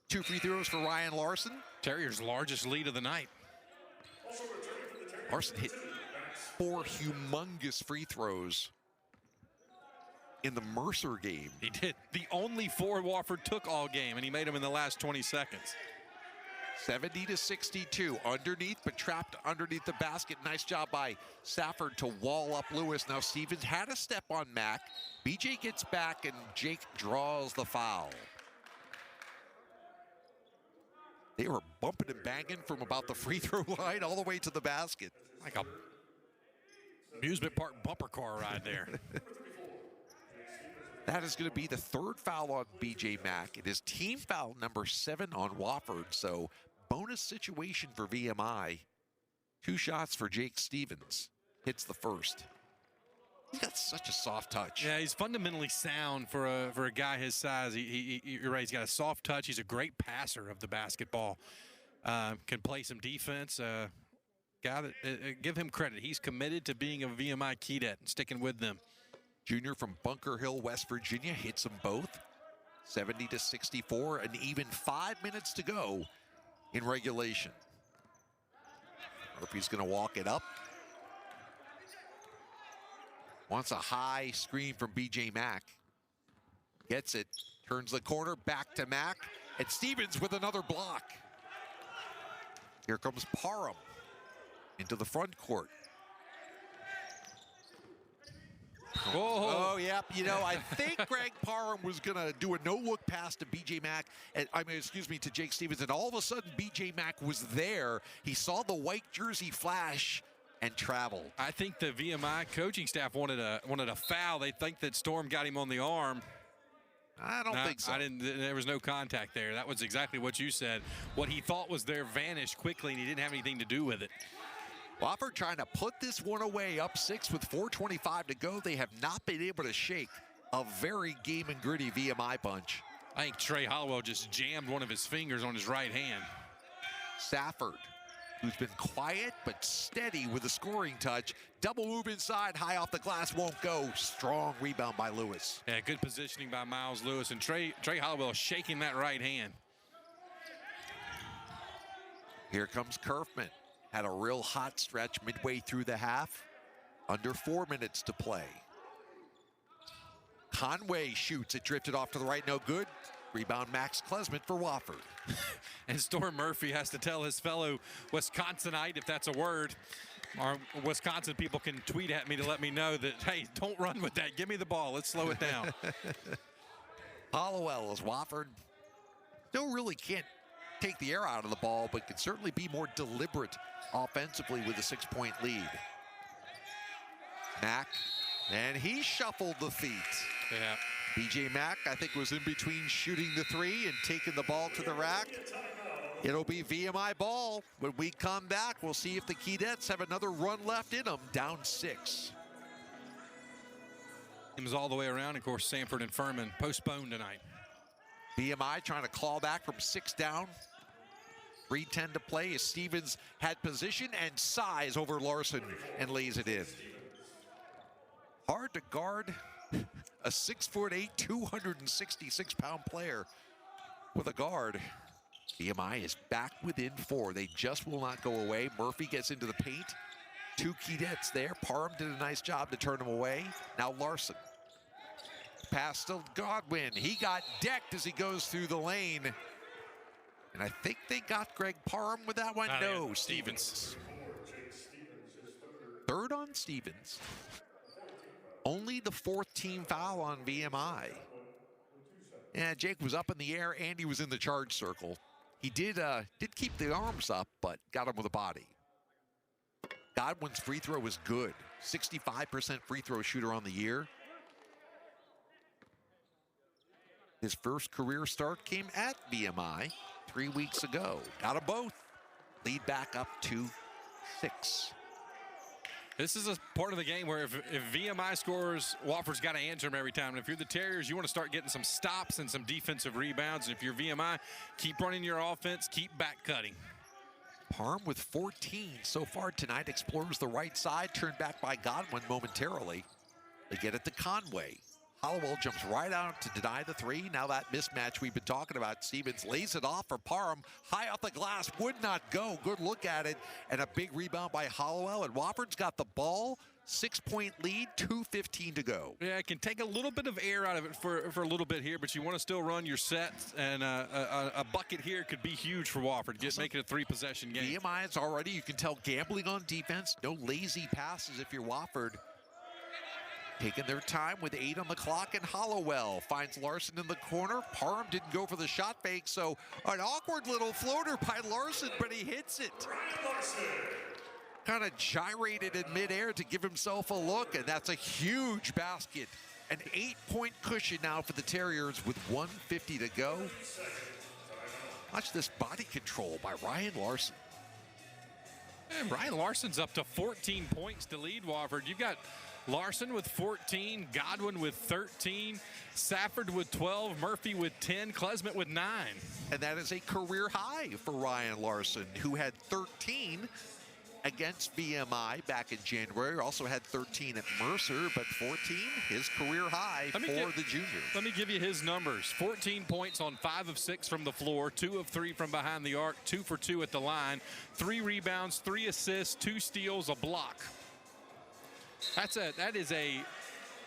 2 free throws for Ryan Larson. Terriers' largest lead of the night. Larson hit 4 humongous free throws in the Mercer game. He did. The only 4 Wofford took all game, and he made them in the last 20 seconds. 70-62, underneath, but trapped underneath the basket. Nice job by Safford to wall up Lewis. Now Stevens had a step on Mack. BJ gets back, and Jake draws the foul. They were bumping and banging from about the free throw line all the way to the basket. Like a amusement park bumper car ride there. That is going to be the 3rd foul on BJ Mack. It is team foul number 7 on Wofford, so bonus situation for VMI. 2 shots for Jake Stevens. Hits the first. He's got such a soft touch. Yeah, he's fundamentally sound for a guy his size. You're right, he's got a soft touch. He's a great passer of the basketball. Can play some defense. Guy that, give him credit. He's committed to being a VMI Keydet and sticking with them. Junior from Bunker Hill, West Virginia, hits them both. 70-64, and even 5 minutes to go in regulation. Murphy's going to walk it up. Wants a high screen from BJ Mack. Gets it, turns the corner, back to Mack, and Stevens with another block. Here comes Parham into the front court. Whoa. Oh, yep. You know, I think Greg Parham was going to do a no-look pass to BJ Mack, to Jake Stevens, and all of a sudden BJ Mack was there. He saw the white jersey flash and traveled. I think the VMI coaching staff wanted a foul. They think that Storm got him on the arm. I don't think so. There was no contact there. That was exactly what you said. What he thought was there vanished quickly, and he didn't have anything to do with it. Wofford trying to put this one away, up 6 with 4:25 to go. They have not been able to shake a very game and gritty VMI bunch. I think Trey Hollowell just jammed one of his fingers on his right hand. Safford, who's been quiet but steady with a scoring touch. Double move inside, high off the glass, won't go. Strong rebound by Lewis. Yeah, good positioning by Miles Lewis, and Trey Hollowell shaking that right hand. Here comes Kerfman. Had a real hot stretch midway through the half. Under 4 minutes to play. Conway shoots. It drifted off to the right, no good. Rebound Max Klesmit for Wofford. And Storm Murphy has to tell his fellow Wisconsinite, if that's a word. Our Wisconsin people can tweet at me to let me know that, hey, don't run with that. Give me the ball. Let's slow it down. Hollowell as Wofford still really can't take the air out of the ball, but can certainly be more deliberate offensively with a 6-point lead. Mack, and he shuffled the feet. Yeah. BJ Mack, I think, was in between shooting the 3 and taking the ball to the rack. It'll be VMI ball. When we come back, we'll see if the Keydets have another run left in them, down 6. Games all the way around. Of course, Sanford and Furman postponed tonight. VMI trying to claw back from 6 down. 3:10 to play as Stevens had position and size over Larson and lays it in. Hard to guard a 6'8", 266-pound player with a guard. VMI is back within 4. They just will not go away. Murphy gets into the paint. 2 Keydets there. Parham did a nice job to turn him away. Now Larson. Pass to Godwin. He got decked as he goes through the lane. And I think they got Greg Parham with that one. No, Stevens. 3rd on Stevens. Only the 4th team foul on VMI. Yeah, Jake was up in the air and he was in the charge circle. He did keep the arms up, but got him with a body. Godwin's free throw was good. 65% free throw shooter on the year. His first career start came at VMI 3 weeks ago. Got them both. Lead back up to 6. This is a part of the game where if VMI scores, Wofford's got to answer them every time. And if you're the Terriers, you want to start getting some stops and some defensive rebounds. And if you're VMI, keep running your offense, keep back cutting. Parham with 14 so far tonight. Explores the right side, turned back by Godwin momentarily. They get it to Conway. Hollowell jumps right out to deny the three. Now that mismatch we've been talking about. Stevens lays it off for Parham. High off the glass, would not go. Good look at it. And a big rebound by Hollowell. And Wofford's got the ball. 6-point lead, 2:15 to go. Yeah, it can take a little bit of air out of it for a little bit here, but you want to still run your sets, and a bucket here could be huge for Wofford. Make it a 3-possession game. VMI is already, you can tell, gambling on defense. No lazy passes if you're Wofford. Taking their time with 8 on the clock, and Hollowell finds Larson in the corner. Parham didn't go for the shot fake, so an awkward little floater by Larson, but he hits it. Kind of gyrated in midair to give himself a look, and that's a huge basket. An 8-point cushion now for the Terriers with 1:50 to go. Watch this body control by Ryan Larson. And Ryan Larson's up to 14 points to lead Wofford. You've got Larson with 14, Godwin with 13, Safford with 12, Murphy with 10, Klesmet with 9. And that is a career high for Ryan Larson, who had 13 against VMI back in January. Also had 13 at Mercer, but 14, his career high for the juniors. Let me give you his numbers. 14 points on 5 of 6 from the floor, 2 of 3 from behind the arc, 2 for 2 at the line, 3 rebounds, 3 assists, 2 steals, a block. That is a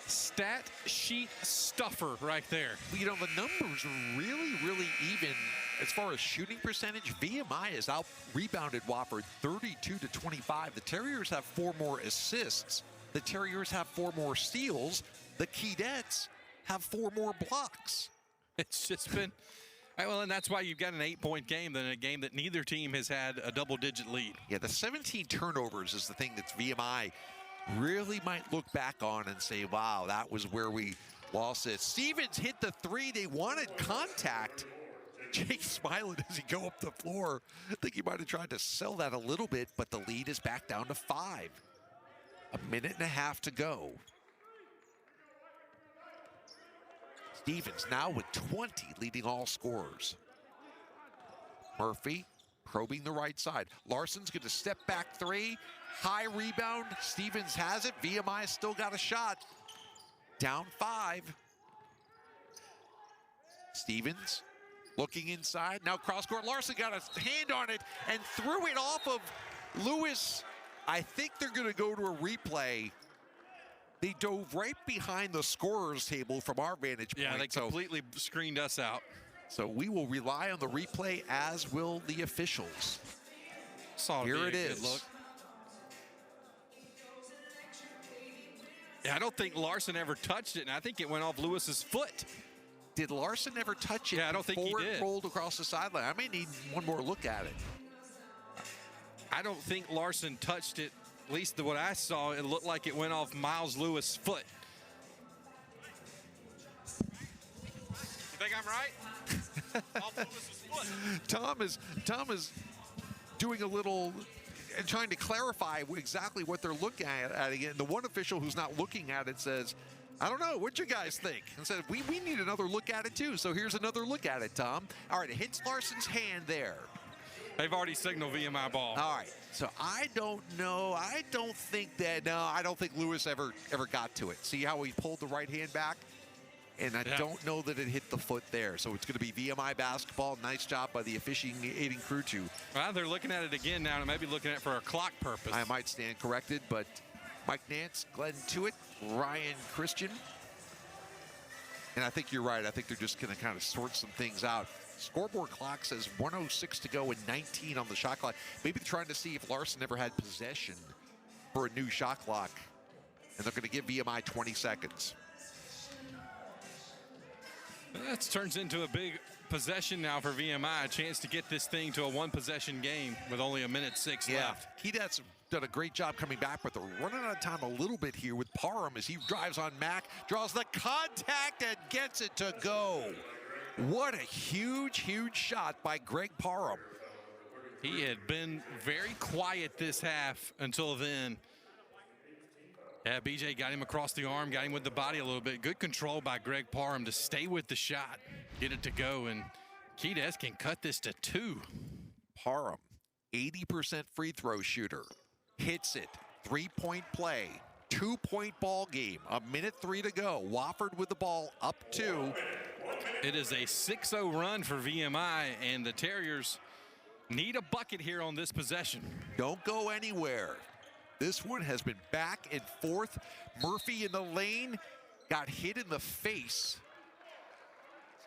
stat sheet stuffer right there. You know, the numbers are really, really even. As far as shooting percentage, VMI has out-rebounded Wofford 32-25. The Terriers have 4 more assists. The Terriers have 4 more steals. The Keydets have 4 more blocks. It's just been, well, and that's why you've got an 8-point game than a game that neither team has had a double-digit lead. Yeah, the 17 turnovers is the thing that VMI really might look back on and say, wow, that was where we lost it. Stevens hit the 3. They wanted contact. Jake smiling as he go up the floor. I think he might have tried to sell that a little bit, but the lead is back down to 5. A minute and a half to go. Stevens now with 20, leading all scorers. Murphy probing the right side. Larson's going to step back 3. High rebound. Stevens has it. VMI still got a shot. Down 5. Stevens looking inside. Now cross court. Larson got a hand on it and threw it off of Lewis. I think they're going to go to a replay. They dove right behind the scorer's table from our vantage point. Yeah, they completely screened us out. So we will rely on the replay, as will the officials. Here it is. Look. Yeah, I don't think Larson ever touched it, and I think it went off Lewis's foot. Did Larson ever touch it? Yeah, I don't think he did. It rolled across the sideline? I may need one more look at it. I don't think Larson touched it. At least what I saw, it looked like it went off Miles Lewis' foot. You think I'm right? Off Lewis's foot. Tom is doing a little and trying to clarify exactly what they're looking at again. The one official who's not looking at it says, I don't know, what you guys think? And said, we need another look at it too. So here's another look at it, Tom. All right, it hits Larson's hand there. They've already signaled VMI ball. All right, so I don't know. I don't think Lewis ever got to it. See how he pulled the right hand back? And I don't know that it hit the foot there. So it's going to be VMI basketball. Nice job by the officiating crew too. Well, they're looking at it again now, and maybe looking at it for a clock purpose. I might stand corrected, but Mike Nance, Glenn Tewitt, Ryan Christian. And I think you're right. I think they're just going to kind of sort some things out. Scoreboard clock says 1:06 to go and 19 on the shot clock. Maybe trying to see if Larson ever had possession for a new shot clock. And they're going to give VMI 20 seconds. That turns into a big possession now for VMI. A chance to get this thing to a 1-possession game with only 1:06 left. Keydets done a great job coming back, but they're running out of time a little bit here with Parham as he drives on Mack, draws the contact and gets it to go. What a huge, huge shot by Greg Parham. He had been very quiet this half until then. Yeah, BJ got him across the arm, got him with the body a little bit. Good control by Greg Parham to stay with the shot, get it to go, and Keydets can cut this to 2. Parham 80% free throw shooter. Hits it. 3-point play. 2-point ball game. 1:03 to go. Wofford with the ball up 2. It is a 6-0 run for VMI, and the Terriers need a bucket here on this possession. Don't go anywhere. This one has been back and forth. Murphy in the lane got hit in the face.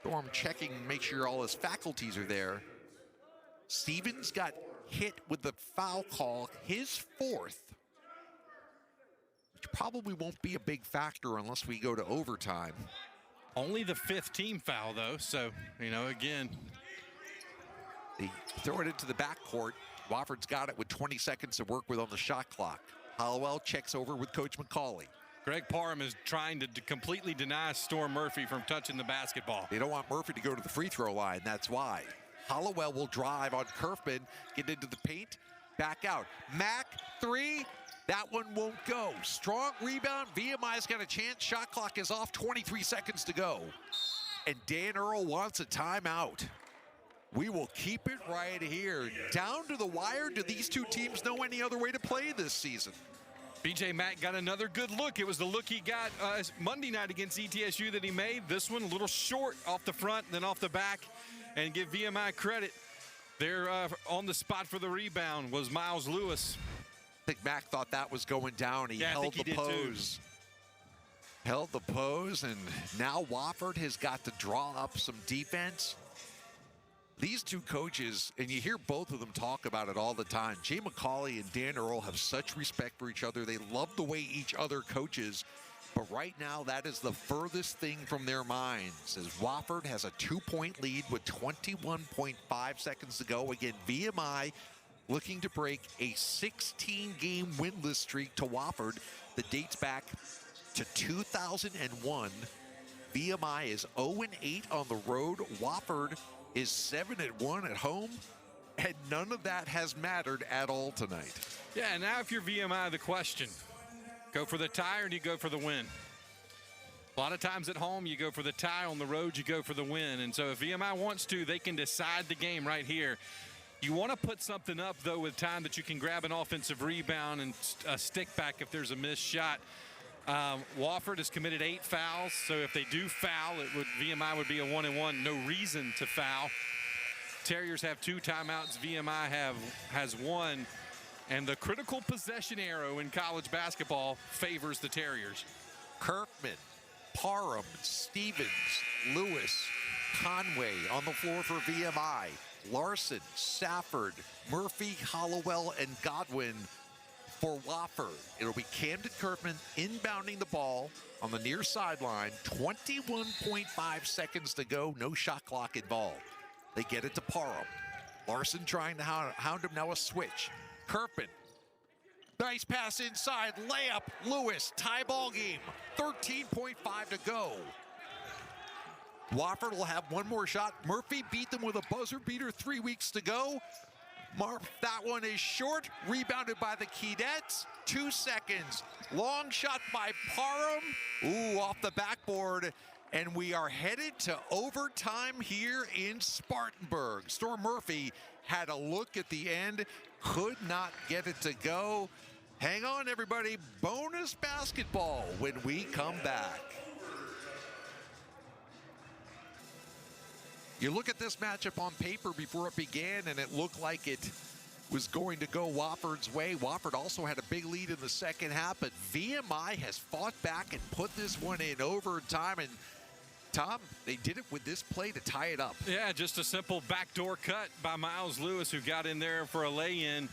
Storm checking, make sure all his faculties are there. Stevens got hit with the foul call, his 4th, which probably won't be a big factor unless we go to overtime. Only the 5th team foul, though, so, again. They throw it into the backcourt. Wofford's got it with 20 seconds to work with on the shot clock. Hollowell checks over with Coach McCauley. Greg Parham is trying to completely deny Storm Murphy from touching the basketball. They don't want Murphy to go to the free throw line, that's why. Hollowell will drive on Kerfman, get into the paint, back out. Mack, 3, that one won't go. Strong rebound, VMI's got a chance, shot clock is off, 23 seconds to go. And Dan Earl wants a timeout. We will keep it right here. Down to the wire, do these two teams know any other way to play this season? BJ Mack got another good look. It was the look he got Monday night against ETSU that he made. This one a little short off the front, then off the back. And give VMI credit. There on the spot for the rebound was Miles Lewis. I think Mack thought that was going down. He held the pose. Held the pose, and now Wofford has got to draw up some defense. These two coaches, and you hear both of them talk about it all the time. Jay McCauley and Dan Earl have such respect for each other. They love the way each other coaches. But right now, that is the furthest thing from their minds, as Wofford has a 2-point lead with 21.5 seconds to go. Again, VMI looking to break a 16-game winless streak to Wofford that dates back to 2001. VMI is 0-8 on the road. Wofford is 7-1 at home, and none of that has mattered at all tonight. Yeah, now if you're VMI, the question, go for the tie or do you go for the win? A lot of times at home, you go for the tie. On the road, you go for the win. And so if VMI wants to, they can decide the game right here. You want to put something up, though, with time that you can grab an offensive rebound and a stick back if there's a missed shot. Wofford has committed 8 fouls, so if they do foul, VMI would be a 1-and-1. No reason to foul. Terriers have 2 timeouts. VMI has 1. And the critical possession arrow in college basketball favors the Terriers. Kerfman, Parham, Stevens, Lewis, Conway on the floor for VMI. Larson, Safford, Murphy, Hollowell, and Godwin for Wofford. It'll be Camden Kerfman inbounding the ball on the near sideline. 21.5 seconds to go. No shot clock involved. They get it to Parham. Larson trying to hound him. Now a switch. Kerfman. Nice pass inside. Layup. Lewis. Tie ball game. 13.5 to go. Wofford will have one more shot. Murphy beat them with a buzzer beater. 3 weeks to go. That one is short. Rebounded by the Keydets. 2 seconds. Long shot by Parham. Ooh, off the backboard. And we are headed to overtime here in Spartanburg. Storm Murphy had a look at the end. Could not get it to go. Hang on, everybody. Bonus basketball when we come back. You look at this matchup on paper before it began, and it looked like it was going to go Wofford's way. Wofford also had a big lead in the second half, but VMI has fought back and put this one in overtime. And Tom, they did it with this play to tie it up. Yeah, just a simple backdoor cut by Miles Lewis, who got in there for a lay-in.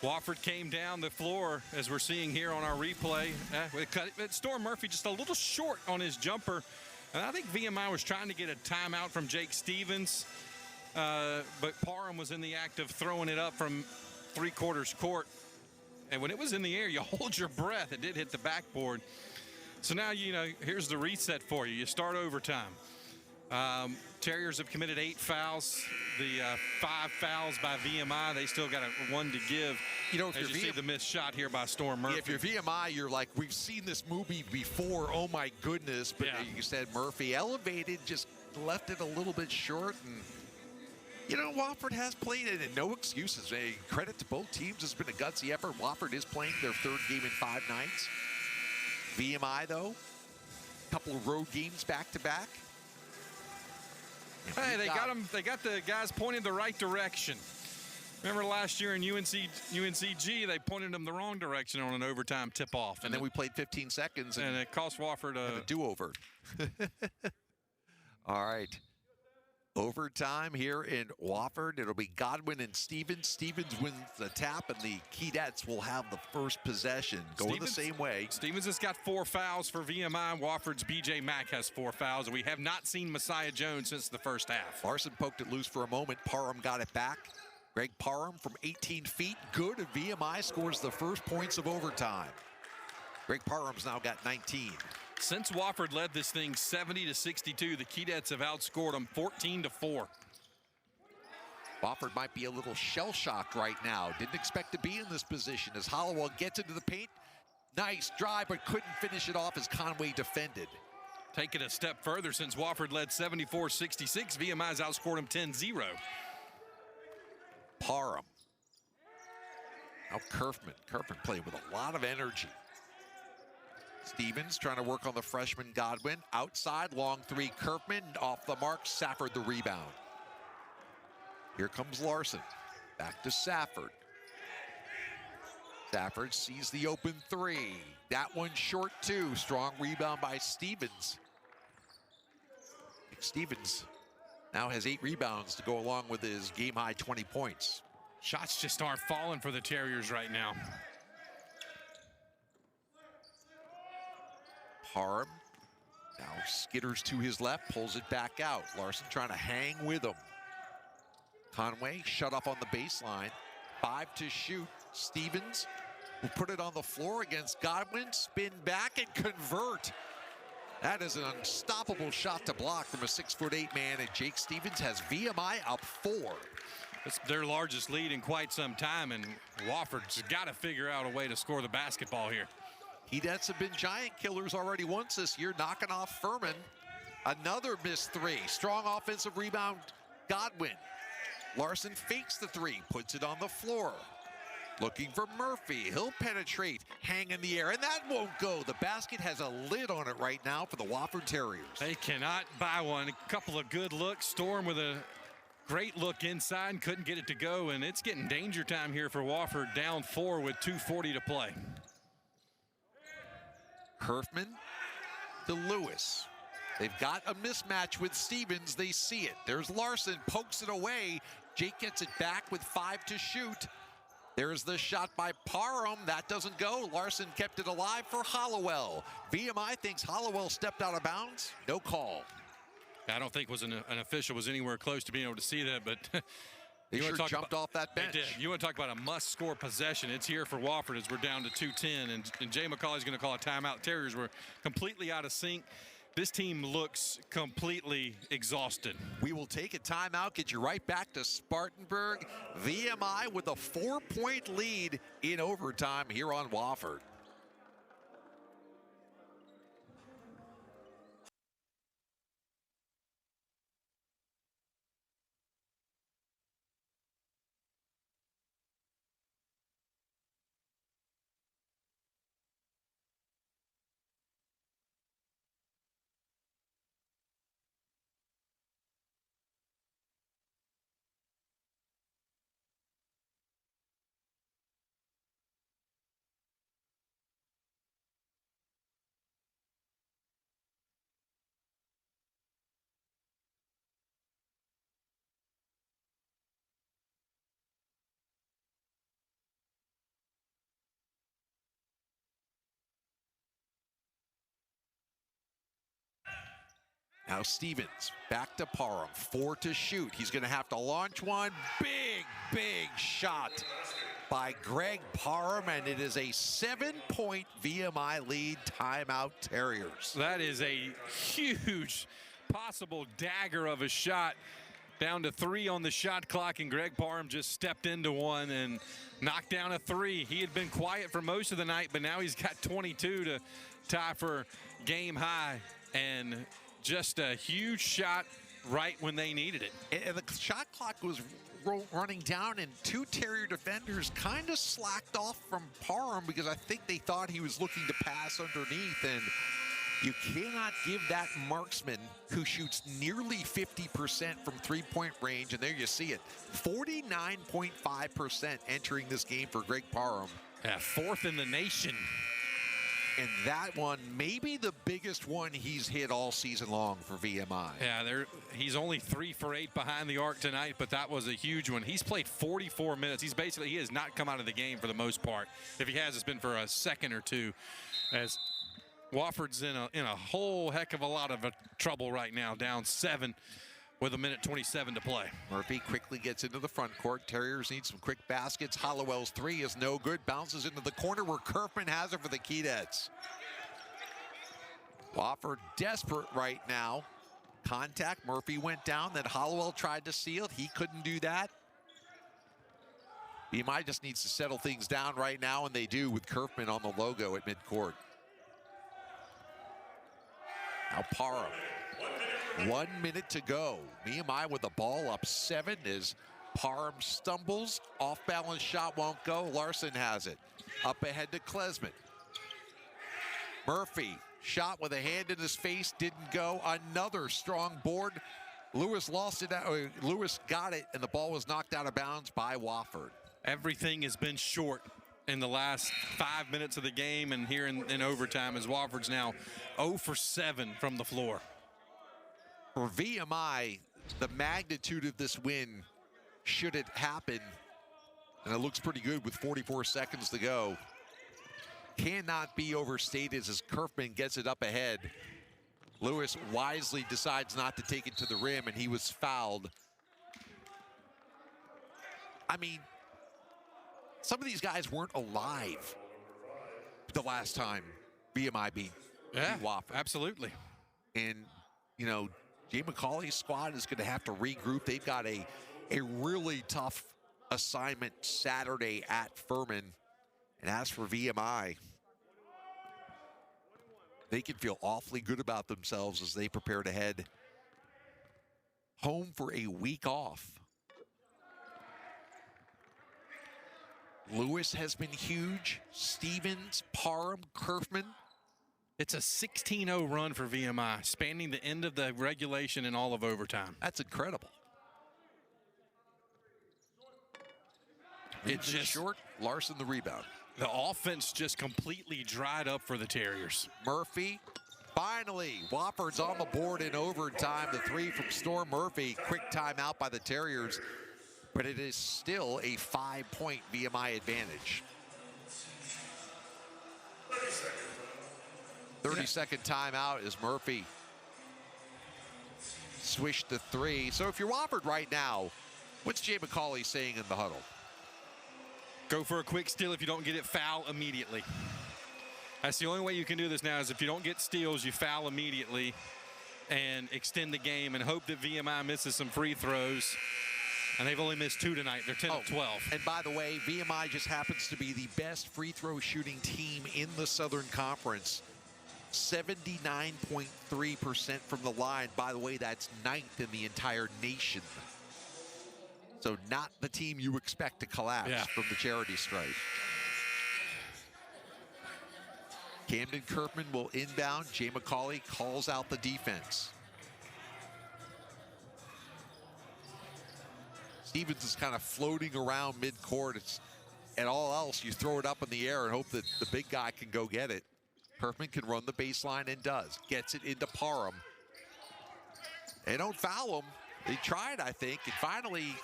Wofford came down the floor, as we're seeing here on our replay. Storm Murphy just a little short on his jumper. And I think VMI was trying to get a timeout from Jake Stevens, but Parham was in the act of throwing it up from 3/4 court. And when it was in the air, you hold your breath. It did hit the backboard. So now, here's the reset for you. You start overtime. Terriers have committed 8 fouls. The 5 fouls by VMI, they still got 1 to give. If as you see the missed shot here by Storm Murphy. Yeah, if you're VMI, you're like, we've seen this movie before. Oh, my goodness. But you said Murphy elevated, just left it a little bit short. And You know, Wofford has played it, and no excuses. A credit to both teams. It's been a gutsy effort. Wofford is playing their third game in 5 nights. VMI, though, a couple of road games back-to-back. Hey, they got them. They got the guys pointing the right direction. Remember last year in UNCG, they pointed them the wrong direction on an overtime tip-off. And then we played 15 seconds. And it cost Wofford a do-over. All right. Overtime here in Wofford. It'll be Godwin and Stevens. Stevens wins the tap, and the Keydets will have the first possession. Going the same way. Stevens has got 4 fouls for VMI. Wofford's B.J. Mack has 4 fouls. We have not seen Messiah Jones since the first half. Larson poked it loose for a moment. Parham got it back. Greg Parham from 18 feet. Good, and VMI scores the first points of overtime. Greg Parham's now got 19. Since Wofford led this thing 70-62, the Keydets have outscored them 14-4. Wofford might be a little shell-shocked right now. Didn't expect to be in this position as Hollowell gets into the paint. Nice drive, but couldn't finish it off as Conway defended. Take it a step further. Since Wofford led 74-66, VMI's outscored them 10-0. Parham. Now Kerfman. Kerfman played with a lot of energy. Stevens trying to work on the freshman Godwin. Outside, long 3, Kerfman. Off the mark, Safford the rebound. Here comes Larson. Back to Safford. Safford sees the open 3. That one short, too. Strong rebound by Stevens. Stevens now has 8 rebounds to go along with his game-high 20 points. Shots just aren't falling for the Terriers right now. Parham now skitters to his left, pulls it back out. Larson trying to hang with him. Conway shut off on the baseline. 5 to shoot. Stevens will put it on the floor against Godwin. Spin back and convert. That is an unstoppable shot to block from a 6'8" man, and Jake Stevens has VMI up 4. It's their largest lead in quite some time, and Wofford's got to figure out a way to score the basketball here. Keydets have been giant killers already once this year, knocking off Furman. Another missed 3. Strong offensive rebound, Godwin. Larson fakes the 3, puts it on the floor. Looking for Murphy. He'll penetrate, hang in the air, and that won't go. The basket has a lid on it right now for the Wofford Terriers. They cannot buy one. A couple of good looks. Storm with a great look inside, couldn't get it to go, and it's getting danger time here for Wofford, down 4 with 2:40 to play. Kerfman to Lewis. They've got a mismatch with Stevens. They see it. There's Larson, pokes it away. Jake gets it back with 5 to shoot. There's the shot by Parham. That doesn't go. Larson kept it alive for Hollowell. VMI thinks Hollowell stepped out of bounds. No call. I don't think an official was anywhere close to being able to see that, but they sure jumped off that bench. They did. You want to talk about a must-score possession. It's here for Wofford as we're down to 2:10, and Jay McCauley's going to call a timeout. Terriers were completely out of sync. This team looks completely exhausted. We will take a timeout, get you right back to Spartanburg. VMI with a 4-point lead in overtime here on Wofford. Now Stevens back to Parham, 4 to shoot. He's going to have to launch one. Big shot by Greg Parham, and it is a 7-point VMI lead. Timeout Terriers. That is a huge possible dagger of a shot. Down to 3 on the shot clock, and Greg Parham just stepped into one and knocked down a 3. He had been quiet for most of the night, but now he's got 22 to tie for game high. And just a huge shot right when they needed it. And the shot clock was running down, and two Terrier defenders kind of slacked off from Parham because I think they thought he was looking to pass underneath. And you cannot give that marksman who shoots nearly 50% from three-point range, and there you see it, 49.5% entering this game for Greg Parham. Yeah, fourth in the nation. And that one, maybe the biggest one he's hit all season long for VMI. Yeah, he's only 3 for 8 behind the arc tonight, but that was a huge one. He's played 44 minutes. He has not come out of the game for the most part. If he has, it's been for a second or two, as Wofford's in a whole heck of a lot of trouble right now, down 7 with 1:27 to play. Murphy quickly gets into the front court. Terriers need some quick baskets. Hollowell's three is no good. Bounces into the corner where Kerfman has it for the Keydets. Wofford desperate right now. Contact. Murphy went down. Then Hollowell tried to seal it. He couldn't do that. VMI just needs to settle things down right now, and they do with Kerfman on the logo at midcourt. Now Parham. 1 minute to go. VMI with the ball up 7 as Parham stumbles. Off-balance shot won't go. Larson has it. Up ahead to Klesman. Murphy, shot with a hand in his face, didn't go. Another strong board. Lewis lost it. Lewis got it, and the ball was knocked out of bounds by Wofford. Everything has been short in the last 5 minutes of the game, and here in overtime, as Wofford's now 0 for 7 from the floor. For VMI, the magnitude of this win, should it happen, and it looks pretty good with 44 seconds to go, cannot be overstated as Kerfman gets it up ahead. Lewis wisely decides not to take it to the rim, and he was fouled. I mean, some of these guys weren't alive the last time VMI beat Wofford. Absolutely. And, you know, Jay McCauley's squad is going to have to regroup. They've got a really tough assignment Saturday at Furman. And as for VMI, they can feel awfully good about themselves as they prepare to head home for a week off. Lewis has been huge. Stevens, Parham, Kerfman. It's a 16-0 run for VMI, spanning the end of the regulation and all of overtime. That's incredible. It's just short. Larson the rebound. The offense just completely dried up for the Terriers. Murphy, finally, Wofford's on the board in overtime. The three from Storm Murphy. Quick timeout by the Terriers, but it is still a 5-point VMI advantage. 30-second timeout as Murphy swished the three. So if you're Wofford right now, what's Jay McCauley saying in the huddle? Go for a quick steal. If you don't get it, foul immediately. That's the only way you can do this now, is if you don't get steals, you foul immediately and extend the game and hope that VMI misses some free throws. And they've only missed 2 tonight. They're 10 of 12. And by the way, VMI just happens to be the best free throw shooting team in the Southern Conference. 79.3% from the line. By the way, that's 9th in the entire nation. So not the team you expect to collapse from the charity stripe. Camden Kerfman will inbound. Jay McCauley calls out the defense. Stevens is kind of floating around midcourt. And all else, you throw it up in the air and hope that the big guy can go get it. Kerfman can run the baseline and does. Gets it into Parham. They don't foul him. They tried, I think. And finally,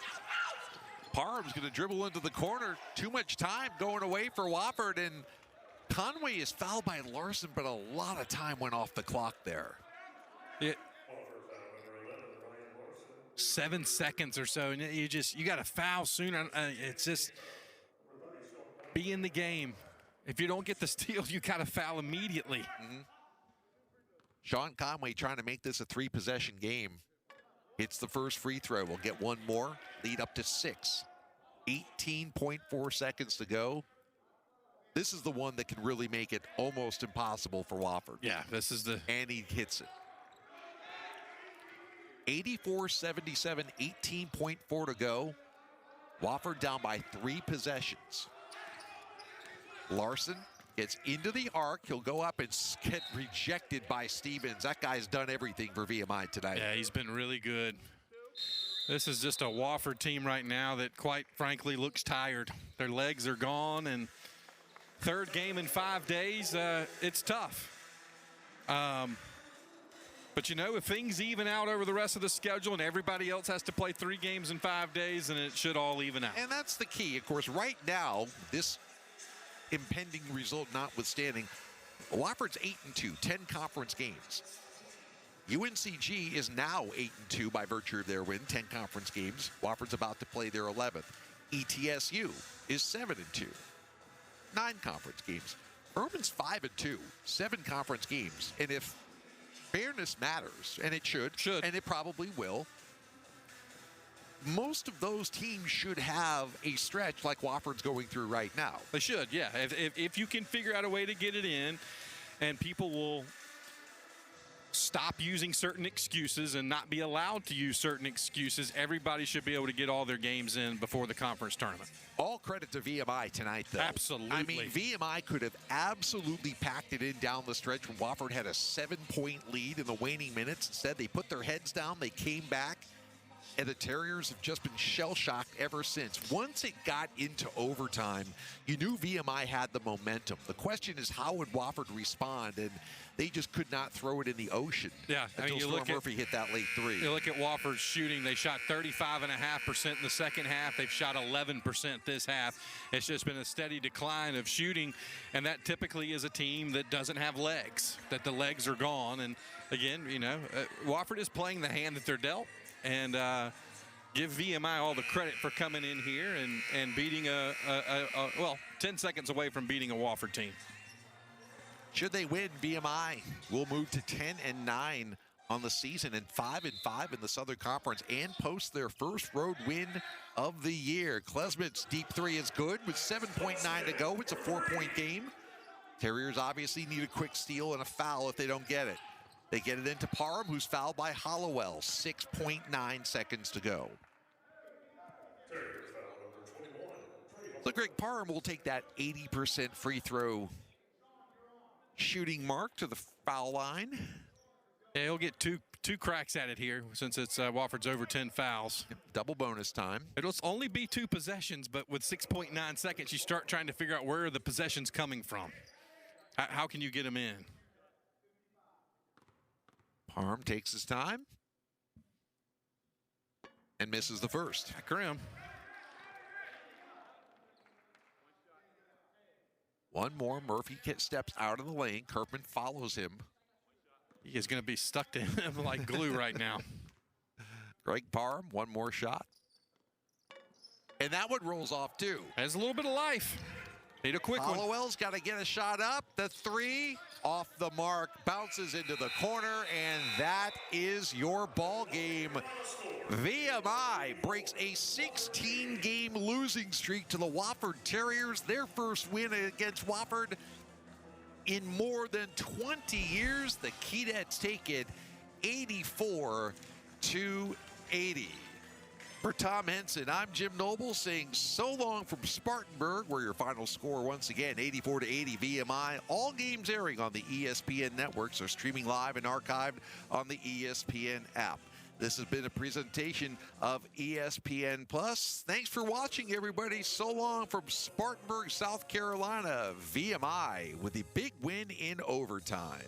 Parham's going to dribble into the corner. Too much time going away for Wofford. And Conway is fouled by Larson, but a lot of time went off the clock there. 7 seconds or so, and you got to foul sooner. It's just be in the game. If you don't get the steal, you got to foul immediately. Sean Conway trying to make this a 3-possession game. Hits the first free throw. We'll get one more. Lead up to 6. 18.4 seconds to go. This is the one that can really make it almost impossible for Wofford. Yeah, this is the... And he hits it. 84-77, 18.4 to go. Wofford down by 3 possessions. Larson gets into the arc. He'll go up and get rejected by Stevens. That guy's done everything for VMI tonight. Yeah, he's been really good. This is just a Wofford team right now that, quite frankly, looks tired. Their legs are gone, and third game in 5 days, it's tough. But, you know, if things even out over the rest of the schedule and everybody else has to play 3 games in 5 days, then it should all even out. And that's the key. Of course, right now, this impending result notwithstanding, Wofford's 8-2, 10 conference games. UNCG is now 8-2 by virtue of their win, 10 conference games. Wofford's about to play their 11th. ETSU is 7-2, 9 conference games. Furman's 5-2, 7 conference games. And if fairness matters, and it should, and it probably will, most of those teams should have a stretch like Wofford's going through right now. They should, yeah. If you can figure out a way to get it in, and people will stop using certain excuses and not be allowed to use certain excuses, everybody should be able to get all their games in before the conference tournament. All credit to VMI tonight, though. Absolutely. I mean, VMI could have absolutely packed it in down the stretch when Wofford had a 7-point lead in the waning minutes. Instead, they put their heads down, they came back, and the Terriers have just been shell-shocked ever since. Once it got into overtime, you knew VMI had the momentum. The question is, how would Wofford respond? And they just could not throw it in the ocean. Yeah, until Storm Murphy hit that late 3. You look at Wofford's shooting. They shot 35.5% in the second half. They've shot 11% this half. It's just been a steady decline of shooting, and that typically is a team that doesn't have legs, that the legs are gone. And again, you know, Wofford is playing the hand that they're dealt. And give VMI all the credit for coming in here and beating well, 10 seconds away from beating a Wofford team. Should they win, VMI will move to 10-9 on the season and 5-5 in the Southern Conference and post their first road win of the year. Klesmit's deep 3 is good with 7.9 to go. It's a 4-point game. Terriers obviously need a quick steal and a foul if they don't get it. They get it into Parham, who's fouled by Hollowell. 6.9 seconds to go. So Greg Parham will take that 80% free throw shooting mark to the foul line. Yeah, he'll get two cracks at it here since it's Wofford's over 10 fouls. Double bonus time. It'll only be 2 possessions, but with 6.9 seconds, you start trying to figure out where are the possessions coming from. How can you get them in? Parham takes his time and misses the first. Grim. One more. Murphy steps out of the lane. Kerpman follows him. He is going to be stuck to him like glue right now. Greg Parham, one more shot. And that one rolls off too. Has a little bit of life. Need a quick one. Hollowell's got to get a shot up. The 3 off the mark, bounces into the corner, and that is your ball game. VMI breaks a 16-game losing streak to the Wofford Terriers. Their first win against Wofford in more than 20 years. The Keydets take it 84-80. For Tom Henson, I'm Jim Noble saying so long from Spartanburg, where your final score once again 84-80 VMI. All games airing on the ESPN networks are streaming live and archived on the ESPN app. This has been a presentation of ESPN Plus. Thanks for watching, everybody. So long from Spartanburg, South Carolina. VMI with a big win in overtime.